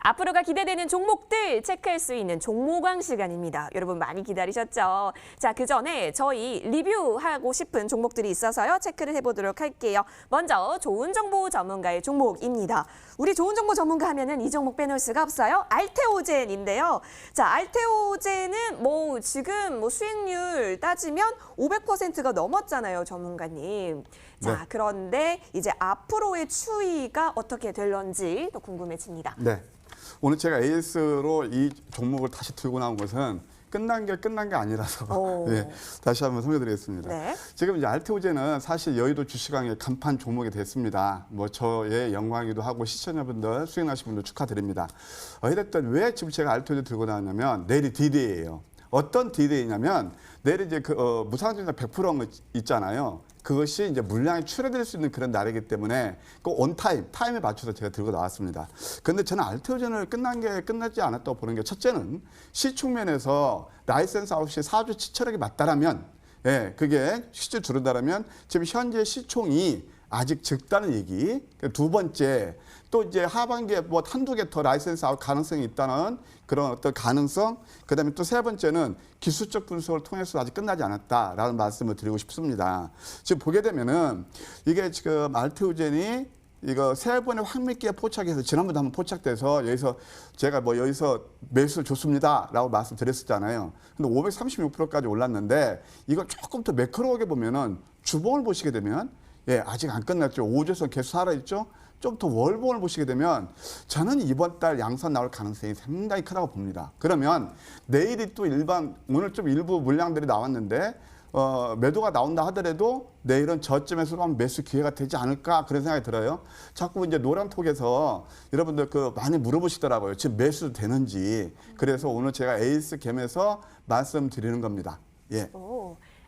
앞으로가 기대되는 종목들 체크할 수 있는 종목왕 시간입니다. 여러분 많이 기다리셨죠? 자, 그 전에 저희 리뷰하고 싶은 종목들이 있어서요. 체크를 해보도록 할게요. 먼저 좋은 정보 전문가의 종목입니다. 우리 좋은 정보 전문가 하면은 이 종목 빼놓을 수가 없어요. 알테오젠인데요. 자, 알테오젠은 지금 수익률 따지면 500%가 넘었잖아요, 전문가님. 자, 네. 그런데 이제 앞으로의 추이가 어떻게 될런지 또 궁금해집니다. 네. 오늘 제가 AS로 이 종목을 다시 들고 나온 것은 끝난 게 아니라서 예, 다시 한번 설명드리겠습니다. 네. 지금 이제 알테오젠은 사실 여의도 주식왕의 간판 종목이 됐습니다. 저의 영광이기도 하고 시청자분들 수익 나신 분들 축하드립니다. 어쨌든 왜 지금 제가 알테오젠 들고 나왔냐면 내일이 D-Day예요. 어떤 D-Day냐면 내일 이제 무상증자 100% 있잖아요. 그것이 이제 물량이 출하될 수 있는 그런 날이기 때문에 그 타임에 맞춰서 제가 들고 나왔습니다. 그런데 저는 알테오젠을 끝나지 않았다고 보는 게 첫째는 시총면에서 라이센스 아웃이 4조 7천억이 맞다라면 그게 실제 줄은다라면 지금 현재 시총이 아직 적다는 얘기. 두 번째, 또 이제 하반기에 한두 개 더 라이센스 아웃 가능성이 있다는 그런 어떤 가능성. 그다음에 또 세 번째는 기술적 분석을 통해서 아직 끝나지 않았다라는 말씀을 드리고 싶습니다. 지금 보게 되면은 이게 지금 알테오젠이 이거 세 번의 황미기에 포착해서 지난번도 한번 포착돼서 여기서 제가 여기서 매수를 줬습니다라고 말씀드렸었잖아요. 근데 536%까지 올랐는데 이걸 조금 더 매크로하게 보면은 주봉을 보시게 되면 아직 안 끝났죠. 5조선 계속 살아있죠. 좀 더 월봉을 보시게 되면 저는 이번 달 양선 나올 가능성이 상당히 크다고 봅니다. 그러면 내일이 또 오늘 좀 일부 물량들이 나왔는데 매도가 나온다 하더라도 내일은 저점에서 한번 매수 기회가 되지 않을까 그런 생각이 들어요. 자꾸 이제 노란톡에서 여러분들 많이 물어보시더라고요. 지금 매수 되는지. 그래서 오늘 제가 에이스 gem에서 말씀드리는 겁니다. 예.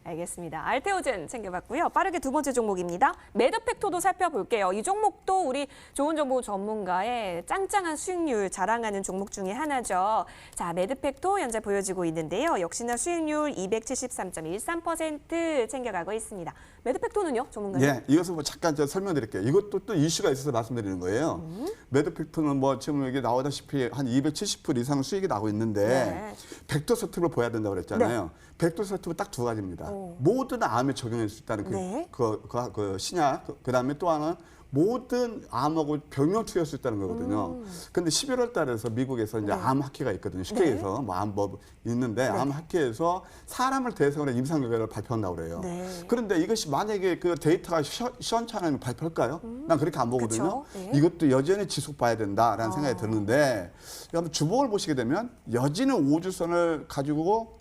알겠습니다. 알테오젠 챙겨봤고요. 빠르게 두 번째 종목입니다. 매드팩토도 살펴볼게요. 이 종목도 우리 좋은 정보 전문가의 짱짱한 수익률 자랑하는 종목 중에 하나죠. 자, 매드팩토 현재 보여지고 있는데요. 역시나 수익률 270.13% 챙겨가고 있습니다. 매드팩토는요, 전문가님? 예, 이것은 잠깐 제가 설명드릴게요. 이것도 또 이슈가 있어서 말씀드리는 거예요. 매드팩토는 지금 여기 나오다시피 한 270% 이상 수익이 나고 있는데 벡터 서폿을 보여야 된다고 그랬잖아요. 벡터 서폿은 딱 두 가지입니다. 모든 암에 적용할 수 있다는 그 신약, 그다음에 또 하나는 모든 암하고 병명 투여할 수 있다는 거거든요. 근데 11월 달에서 미국에서 이제 암 학회가 있거든요. 쉽게 해서 암법 있는데 암 학회에서 사람을 대상으로 임상 결과를 발표한다고 그래요. 그런데 이것이 만약에 그 데이터가 시원찮으면 발표할까요? 난 그렇게 안 보거든요. 이것도 여전히 지속 봐야 된다라는 생각이 드는데 한번 주봉을 보시게 되면 여지는 5주선을 가지고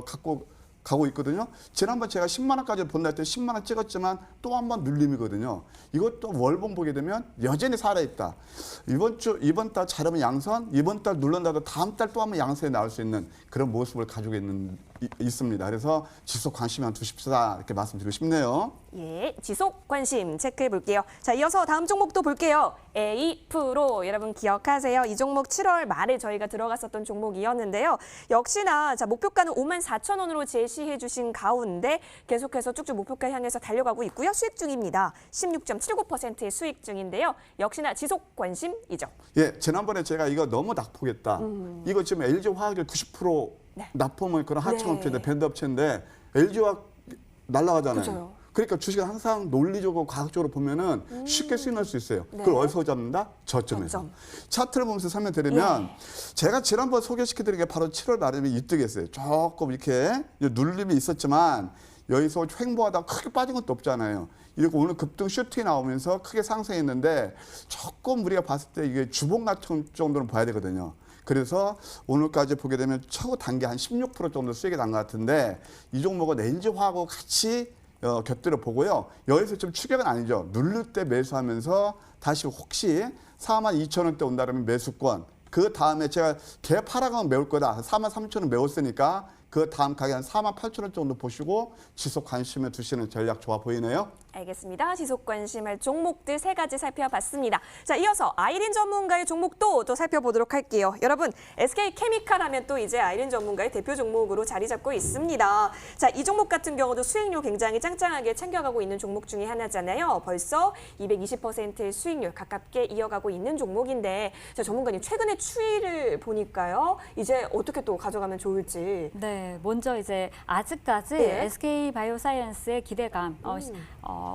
갖고 가고 있거든요. 지난번 제가 10만 원까지 본다 할 때 10만 원 찍었지만 또 한 번 눌림이거든요. 이것도 월봉 보게 되면 여전히 살아있다. 이번 달 잘하면 양선, 이번 달 눌른다도 다음 달 또 한 번 양선에 나올 수 있는 그런 모습을 가지고 있습니다. 그래서 지속 관심만 두십시다 이렇게 말씀드리고 싶네요. 예, 지속 관심 체크해 볼게요. 자, 이어서 다음 종목도 볼게요. A-프로 여러분 기억하세요. 이 종목 7월 말에 저희가 들어갔었던 종목이었는데요. 역시나 자, 목표가는 54,000원으로 제시해 주신 가운데 계속해서 쭉쭉 목표가 향해서 달려가고 있고요. 수익 중입니다. 16.79%의 수익 중인데요. 역시나 지속 관심이죠. 예, 지난번에 제가 이거 너무 낙폭했다. 이거 지금 LG화학의 90% 네. 납품은 그런 하청 네. 업체인데 밴드 업체인데 LG화학 날라가잖아요. 그죠. 그러니까 주식은 항상 논리적으로 과학적으로 보면은 쉽게 수익 낼 수 있어요. 네. 그걸 어디서 잡는다? 저점에서. 저점. 차트를 보면서 설명드리면 제가 지난번 소개시켜드린 게 바로 7월 말이면 이뜨겠어요. 조금 이렇게 눌림이 있었지만 여기서 횡보하다가 크게 빠진 것도 없잖아요. 이렇게 오늘 급등 슈팅이 나오면서 크게 상승했는데 조금 우리가 봤을 때 이게 주봉 같은 정도는 봐야 되거든요. 그래서 오늘까지 보게 되면 최고 단계 한 16% 정도 수익이 난 것 같은데 이 종목은 LG화학하고 같이 곁들여 보고요. 여기서 좀 추격은 아니죠. 누를 때 매수하면서 다시 혹시 42,000원대 온다면 매수권. 그 다음에 제가 개 팔아가면 매울 거다. 43,000원 매웠으니까 그 다음 가게 한 48,000원 정도 보시고 지속 관심을 두시는 전략 좋아 보이네요. 알겠습니다. 지속 관심할 종목들 3가지 살펴봤습니다. 자, 이어서 아이린 전문가의 종목도 또 살펴보도록 할게요. 여러분, SK케미칼 하면 또 이제 아이린 전문가의 대표 종목으로 자리 잡고 있습니다. 자, 이 종목 같은 경우도 수익률 굉장히 짱짱하게 챙겨가고 있는 종목 중에 하나잖아요. 벌써 220%의 수익률 가깝게 이어가고 있는 종목인데, 자, 전문가님 최근의 추이를 보니까요. 이제 어떻게 또 가져가면 좋을지. 네, 먼저 이제 아직까지 네. SK바이오사이언스의 기대감,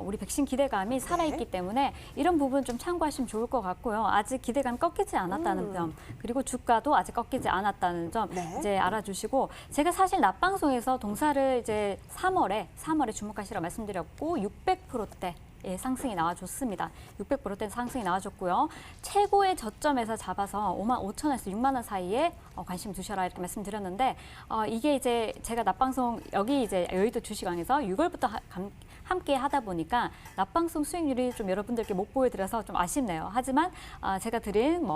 우리 백신 기대감이 살아있기 때문에 이런 부분 좀 참고하시면 좋을 것 같고요. 아직 기대감 꺾이지 않았다는 점, 그리고 주가도 아직 꺾이지 않았다는 점 네. 이제 알아주시고, 제가 사실 낮방송에서 동사를 이제 3월에 주목하시라고 말씀드렸고 600%대 예, 상승이 나와줬습니다. 600%대 상승이 나와줬고요. 최고의 저점에서 잡아서 55,000원에서 6만 원 사이에 관심 두셔라 이렇게 말씀드렸는데, 이게 이제 제가 낮방송 여기 이제 여의도 주식왕에서 6월부터 함께 하다 보니까 낮방송 수익률이 좀 여러분들께 못 보여드려서 좀 아쉽네요. 하지만 제가 드린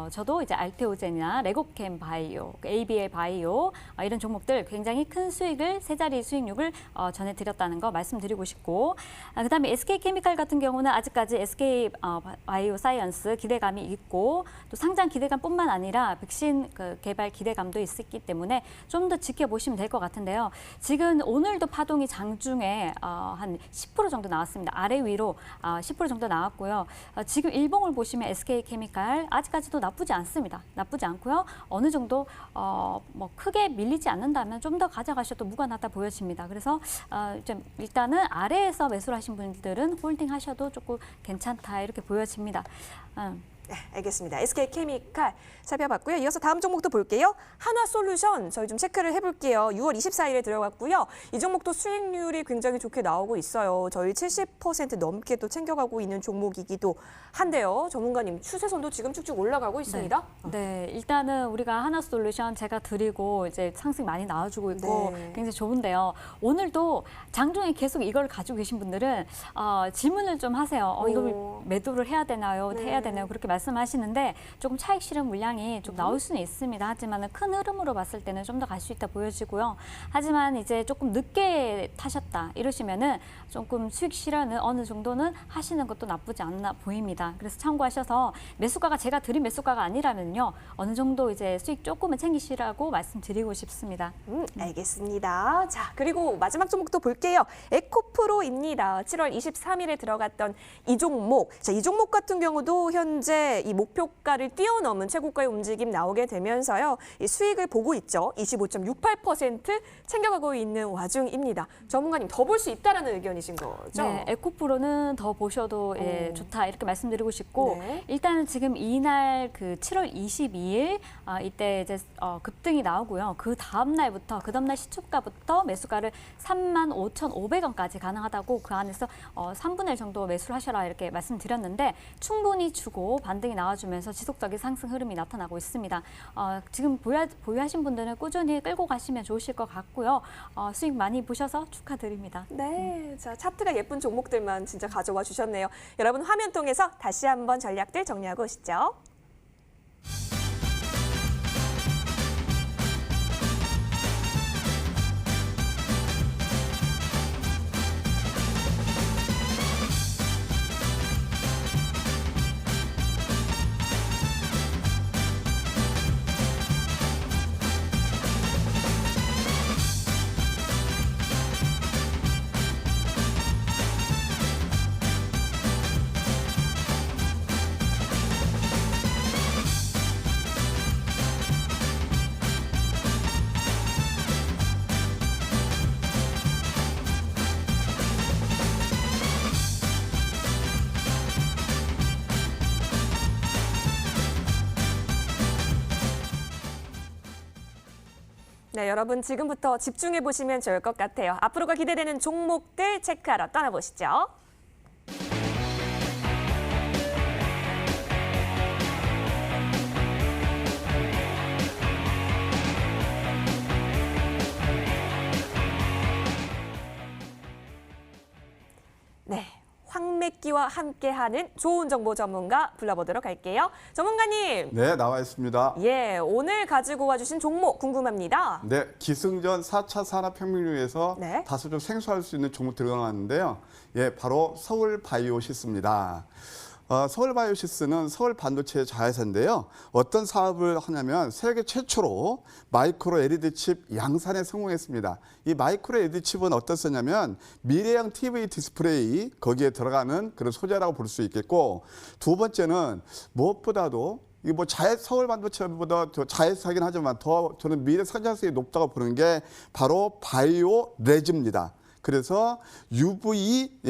저도 이제 알테오젠이나 레고캠 바이오, ABL 바이오 이런 종목들 굉장히 큰 수익을 세 자리 수익률을 전해드렸다는 거 말씀드리고 싶고, 그다음에 SK케미칼 같은 경우는 아직까지 SK 바이오사이언스 기대감이 있고 또 상장 기대감뿐만 아니라 백신 그 개발 기대감도 있기 때문에 좀 더 지켜보시면 될 것 같은데요. 지금 오늘도 파동이 장중에 한 10% 정도 나왔습니다. 아래 위로 10% 정도 나왔고요. 지금 일봉을 보시면 SK케미칼 아직까지도 나쁘지 않습니다. 나쁘지 않고요. 어느 정도 뭐 크게 밀리지 않는다면 좀 더 가져가셔도 무관하다 보여집니다. 그래서 좀 일단은 아래에서 매수를 하신 분들은 홀딩 하셔도 조금 괜찮다 이렇게 보여집니다. 네, 알겠습니다. SK케미칼 살펴봤고요. 이어서 다음 종목도 볼게요. 한화솔루션 저희 좀 체크를 해볼게요. 6월 24일에 들어갔고요. 이 종목도 수익률이 굉장히 좋게 나오고 있어요. 저희 70% 넘게 또 챙겨가고 있는 종목이기도 한데요. 전문가님 추세선도 지금 쭉쭉 올라가고 있습니다. 네, 일단은 우리가 한화솔루션 제가 드리고 이제 상승 많이 나와주고 있고 네. 굉장히 좋은데요. 오늘도 장중에 계속 이걸 가지고 계신 분들은 질문을 좀 하세요. 이걸 매도를 해야 되나요? 네. 해야 되나요? 그렇게 말씀하시는데 조금 차익 실현 물량이 좀 나올 수는 있습니다. 하지만 큰 흐름으로 봤을 때는 좀 더 갈 수 있다 보여지고요. 하지만 이제 조금 늦게 타셨다 이러시면은 조금 수익 실현은 어느 정도는 하시는 것도 나쁘지 않나 보입니다. 그래서 참고하셔서 매수가가 제가 드린 매수가가 아니라면요. 어느 정도 이제 수익 조금은 챙기시라고 말씀드리고 싶습니다. 알겠습니다. 자, 그리고 마지막 종목도 볼게요. 에코프로입니다. 7월 23일에 들어갔던 이 종목. 자, 이 종목 같은 경우도 현재 이 목표가를 뛰어넘은 최고가의 움직임 나오게 되면서요. 이 수익을 보고 있죠. 25.68% 챙겨가고 있는 와중입니다. 전문가님 더 볼 수 있다라는 의견이신 거죠? 네, 에코프로는 더 보셔도 예, 좋다 이렇게 말씀드리고 싶고, 네. 일단은 지금 이날 그 7월 22일 이때 이제 급등이 나오고요. 그 다음 날부터 그 다음 날 시초가부터 매수가를 35,500원까지 가능하다고 그 안에서 3분의 1 정도 매수를 하셔라 이렇게 말씀드렸는데 충분히 주고 받는 반등이 나와주면서 지속적인 상승 흐름이 나타나고 있습니다. 지금 보유하신 분들은 꾸준히 끌고 가시면 좋으실 것 같고요. 수익 많이 보셔서 축하드립니다. 네, 자 차트가 예쁜 종목들만 진짜 가져와 주셨네요. 여러분 화면 통해서 다시 한번 전략들 정리하고 오시죠. 네, 여러분 지금부터 집중해 보시면 좋을 것 같아요. 앞으로가 기대되는 종목들 체크하러 떠나보시죠. 네, 황매기와 함께하는 좋은 정보 전문가 불러보도록 할게요. 전문가님. 네, 나와 있습니다. 예, 오늘 가지고 와주신 종목 궁금합니다. 네, 기승전 4차 산업혁명을 위해서 네. 다소 좀 생소할 수 있는 종목 들어갔는데요. 예, 바로 서울바이오시스입니다. 서울바이오시스는 서울 반도체 자회사인데요. 어떤 사업을 하냐면 세계 최초로 마이크로 LED 칩 양산에 성공했습니다. 이 마이크로 LED 칩은 어떻냐면 미래형 TV 디스플레이 거기에 들어가는 그런 소재라고 볼 수 있겠고, 두 번째는 무엇보다도 이게 뭐 서울 반도체보다 더 자회사긴 하지만 더 저는 미래 성장성이 높다고 보는 게 바로 바이오 레즈입니다. 그래서 UV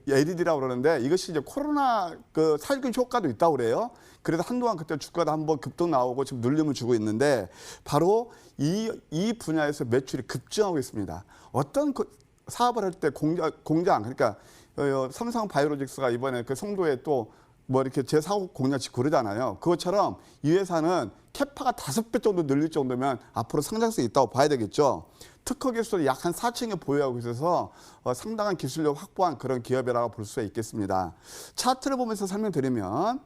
LED라고 그러는데 이것이 이제 코로나 그 살균 효과도 있다고 그래요. 그래서 한동안 그때 주가도 한번 급등 나오고 지금 눌림을 주고 있는데 바로 이 분야에서 매출이 급증하고 있습니다. 어떤 사업을 할 때 공장 그러니까 삼성 바이오로직스가 이번에 그 송도에 또 뭐 이렇게 제4국 공장 짓고 그러잖아요. 그것처럼 이 회사는 캐파가 5배 정도 늘릴 정도면 앞으로 상장성이 있다고 봐야 되겠죠. 특허 기술을 약 한 4층에 보유하고 있어서 상당한 기술력 확보한 그런 기업이라고 볼 수 있겠습니다. 차트를 보면서 설명드리면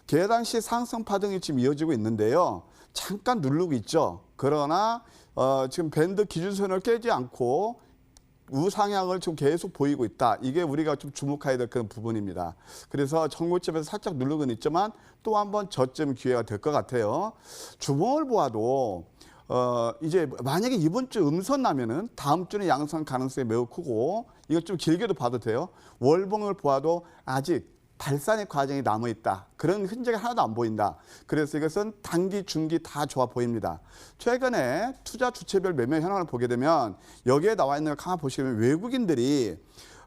개당시 상승 파동이 지금 이어지고 있는데요. 잠깐 누르고 있죠. 그러나 지금 밴드 기준선을 깨지 않고 우상향을 좀 계속 보이고 있다. 이게 우리가 좀 주목해야 될 그런 부분입니다. 그래서 정고점에서 살짝 누르고는 있지만 또 한번 저점 기회가 될 것 같아요. 주봉을 보아도 이제 만약에 이번 주 음선 나면은 다음 주는 양선 가능성이 매우 크고, 이거 좀 길게도 봐도 돼요. 월봉을 보아도 아직 발산의 과정이 남아있다. 그런 흔적이 하나도 안 보인다. 그래서 이것은 단기, 중기 다 좋아 보입니다. 최근에 투자 주체별 매매 현황을 보게 되면 여기에 나와 있는 걸 한번 보시면 외국인들이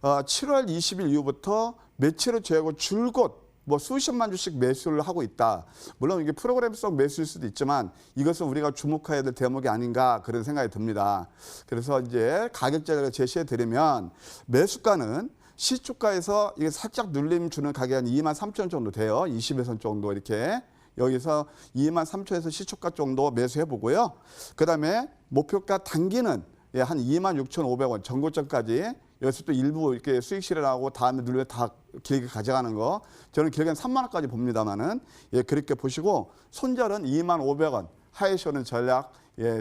7월 20일 이후부터 매체를 제하고 줄곧 뭐 수십만 주씩 매수를 하고 있다. 물론 이게 프로그램성 매수일 수도 있지만 이것은 우리가 주목해야 될 대목이 아닌가 그런 생각이 듭니다. 그래서 이제 가격 자료를 제시해 드리면 매수가는 시초가에서 이게 살짝 눌림 주는 가격이 한 23,000원 정도 돼요. 20회선 정도 이렇게. 여기서 23,000원에서 시초가 정도 매수해 보고요. 그다음에 목표가 단기는 한 26,500원 전고점까지 여기서 또 일부 이렇게 수익 실현하고 다음에 누르면 다 길게 가져가는 거. 저는 길게는 3만 원까지 봅니다만은 그렇게 보시고 손절은 25,000원 하이쇼는 전략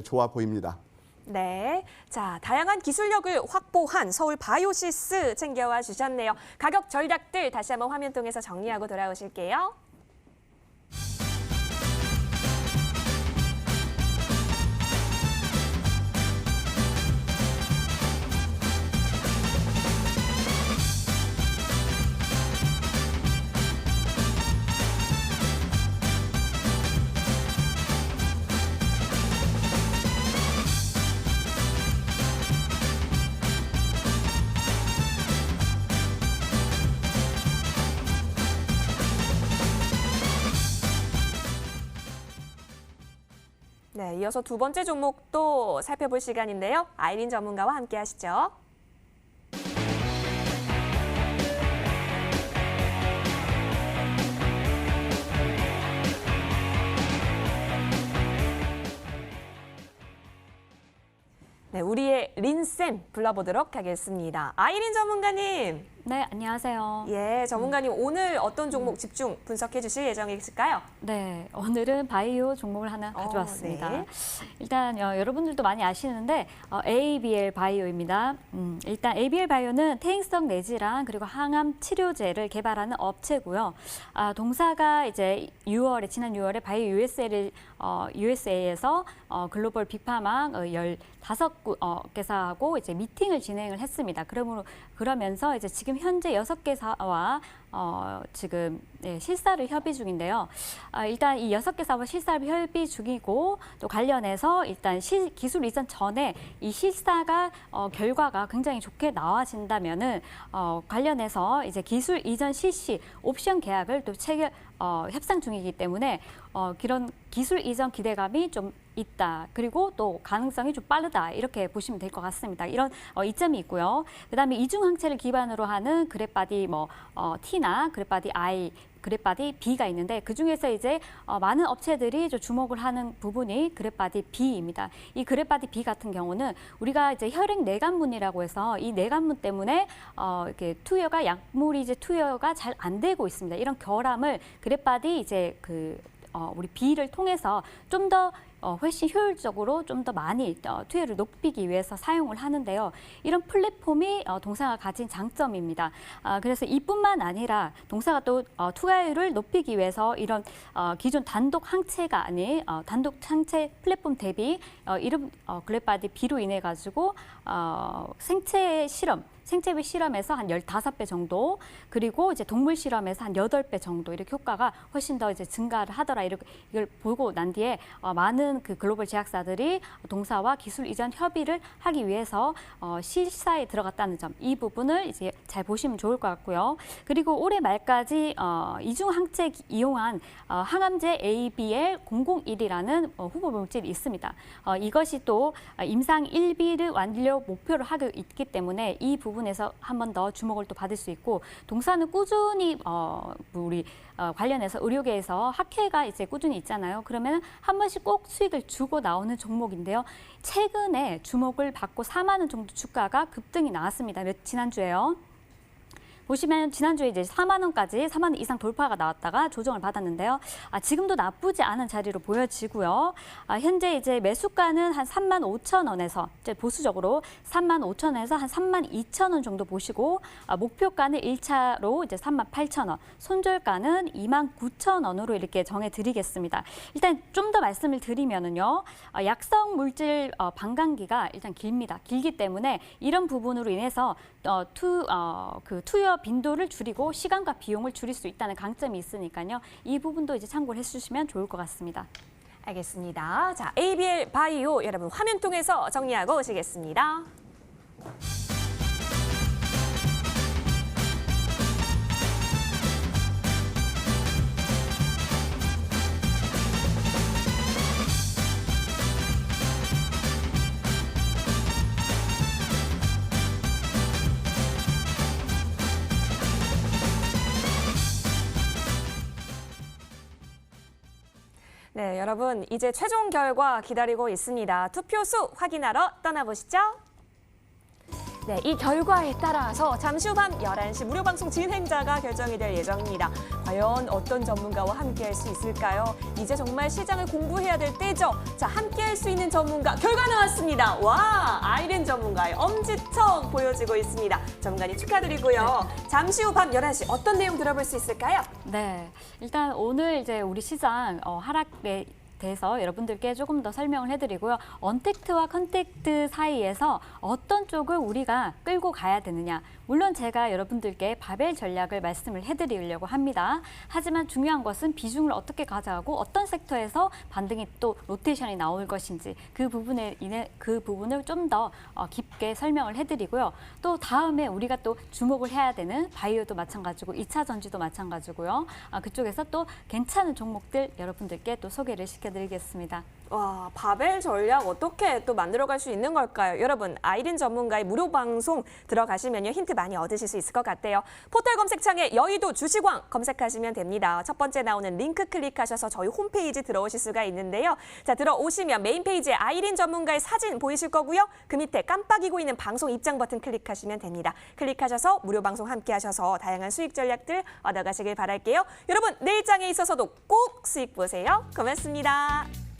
좋아 보입니다. 네, 자 다양한 기술력을 확보한 서울 바이오시스 챙겨와 주셨네요. 가격 전략들 다시 한번 화면 통해서 정리하고 돌아오실게요. 네, 이어서 두 번째 종목도 살펴볼 시간인데요. 아이린 전문가와 함께 하시죠. 네, 우리의 린쌤 불러보도록 하겠습니다. 아이린 전문가님. 네, 안녕하세요. 예, 전문가님 오늘 어떤 종목 집중 분석해 주실 예정이실까요? 네, 오늘은 바이오 종목을 하나 가져왔습니다. 네. 일단 여러분들도 많이 아시는데 ABL 바이오입니다. 일단 ABL 바이오는 퇴행성 뇌질환 그리고 항암 치료제를 개발하는 업체고요. 동사가 이제 지난 6월에 바이오 USA에서 글로벌 빅파마 15개사하고 이제 미팅을 진행을 했습니다. 그러면서 이제 지금 현재 6개사와 지금 실사를 협의 중인데요. 일단 이 6개사와 실사를 협의 중이고 또 관련해서 일단 기술 이전 전에 이 실사가 결과가 굉장히 좋게 나와진다면은 관련해서 이제 기술 이전 실시 옵션 계약을 또 협상 중이기 때문에 그런 기술 이전 기대감이 좀 있다. 그리고 또 가능성이 좀 빠르다. 이렇게 보시면 될 것 같습니다. 이런 이점이 있고요. 그다음에 이중 항체를 기반으로 하는 그래프바디 T나 그래프바디 I, 그래프바디 B가 있는데 그중에서 이제 많은 업체들이 주목을 하는 부분이 그래프바디 B입니다. 이 그래프바디 B 같은 경우는 우리가 이제 혈액 내관문이라고 해서 이 내관문 때문에 이렇게 약물이 이제 투여가 잘 안 되고 있습니다. 이런 결함을 그래프바디 이제 우리 B를 통해서 좀 더 훨씬 효율적으로 좀 더 많이 투여를 높이기 위해서 사용을 하는데요. 이런 플랫폼이 동사가 가진 장점입니다. 그래서 이뿐만 아니라 동사가 또 투과율을 높이기 위해서 이런 기존 단독 항체가 아닌 단독 항체 플랫폼 대비 이런 그래프바디 B로 인해 가지고 생체비 실험에서 한 15배 정도, 그리고 이제 동물 실험에서 한 8배 정도 이렇게 효과가 훨씬 더 이제 증가를 하더라. 이걸 보고 난 뒤에 많은 그 글로벌 제약사들이 동사와 기술 이전 협의를 하기 위해서 실사에 들어갔다는 점, 이 부분을 이제 잘 보시면 좋을 것 같고요. 그리고 올해 말까지 이중 항체 이용한 항암제 ABL001이라는 후보 물질이 있습니다. 이것이 또 임상 1비를 완료 목표로 하고 있기 때문에 이 부분에서 한 번 더 주목을 또 받을 수 있고, 동사는 꾸준히 우리 관련해서 의료계에서 학회가 이제 꾸준히 있잖아요. 그러면 한 번씩 꼭 수익을 주고 나오는 종목인데요. 최근에 주목을 받고 4만 원 정도 주가가 급등이 나왔습니다. 지난주에요. 보시면 지난주에 이제 4만 원까지 4만 원 이상 돌파가 나왔다가 조정을 받았는데요. 지금도 나쁘지 않은 자리로 보여지고요. 현재 이제 매수가는 한 3만 5천 원에서 이제 보수적으로 3만 5천 원에서 한 3만 2천 원 정도 보시고, 목표가는 1차로 이제 3만 8천 원, 손절가는 2만 9천 원으로 이렇게 정해드리겠습니다. 일단 좀 더 말씀을 드리면은요, 약성 물질 방광기가 일단 길기 때문에 이런 부분으로 인해서 투여 빈도를 줄이고 시간과 비용을 줄일 수 있다는 강점이 있으니까요. 이 부분도 이제 참고를 해주시면 좋을 것 같습니다. 알겠습니다. 자, ABL 바이오 여러분 화면 통해서 정리하고 오시겠습니다. 네, 여러분 이제 최종 결과 기다리고 있습니다. 투표수 확인하러 떠나보시죠. 네, 이 결과에 따라서 잠시 후 밤 11시 무료 방송 진행자가 결정이 될 예정입니다. 과연 어떤 전문가와 함께할 수 있을까요? 이제 정말 시장을 공부해야 될 때죠. 자, 함께할 수 있는 전문가 결과 나왔습니다. 와, 아이린 전문가의 엄지척 보여지고 있습니다. 전문가님 축하드리고요. 잠시 후 밤 11시 어떤 내용 들어볼 수 있을까요? 네, 일단 오늘 이제 우리 시장 하락에 대해서 여러분들께 조금 더 설명을 해드리고요. 언택트와 컨택트 사이에서 어떤 쪽을 우리가 끌고 가야 되느냐. 물론 제가 여러분들께 바벨 전략을 말씀을 해드리려고 합니다. 하지만 중요한 것은 비중을 어떻게 가져가고 어떤 섹터에서 반등이 또 로테이션이 나올 것인지 그 부분을 좀 더 깊게 설명을 해드리고요. 또 다음에 우리가 또 주목을 해야 되는 바이오도 마찬가지고 2차 전지도 마찬가지고요. 그쪽에서 또 괜찮은 종목들 여러분들께 또 소개를 시켜드리겠습니다. 와, 바벨 전략 어떻게 또 만들어갈 수 있는 걸까요? 여러분, 아이린 전문가의 무료 방송 들어가시면요. 힌트 많이 얻으실 수 있을 것 같아요. 포털 검색창에 여의도 주식왕 검색하시면 됩니다. 첫 번째 나오는 링크 클릭하셔서 저희 홈페이지 들어오실 수가 있는데요. 자, 들어오시면 메인 페이지에 아이린 전문가의 사진 보이실 거고요. 그 밑에 깜빡이고 있는 방송 입장 버튼 클릭하시면 됩니다. 클릭하셔서 무료 방송 함께 하셔서 다양한 수익 전략들 얻어가시길 바랄게요. 여러분, 내일장에 있어서도 꼭 수익 보세요. 고맙습니다.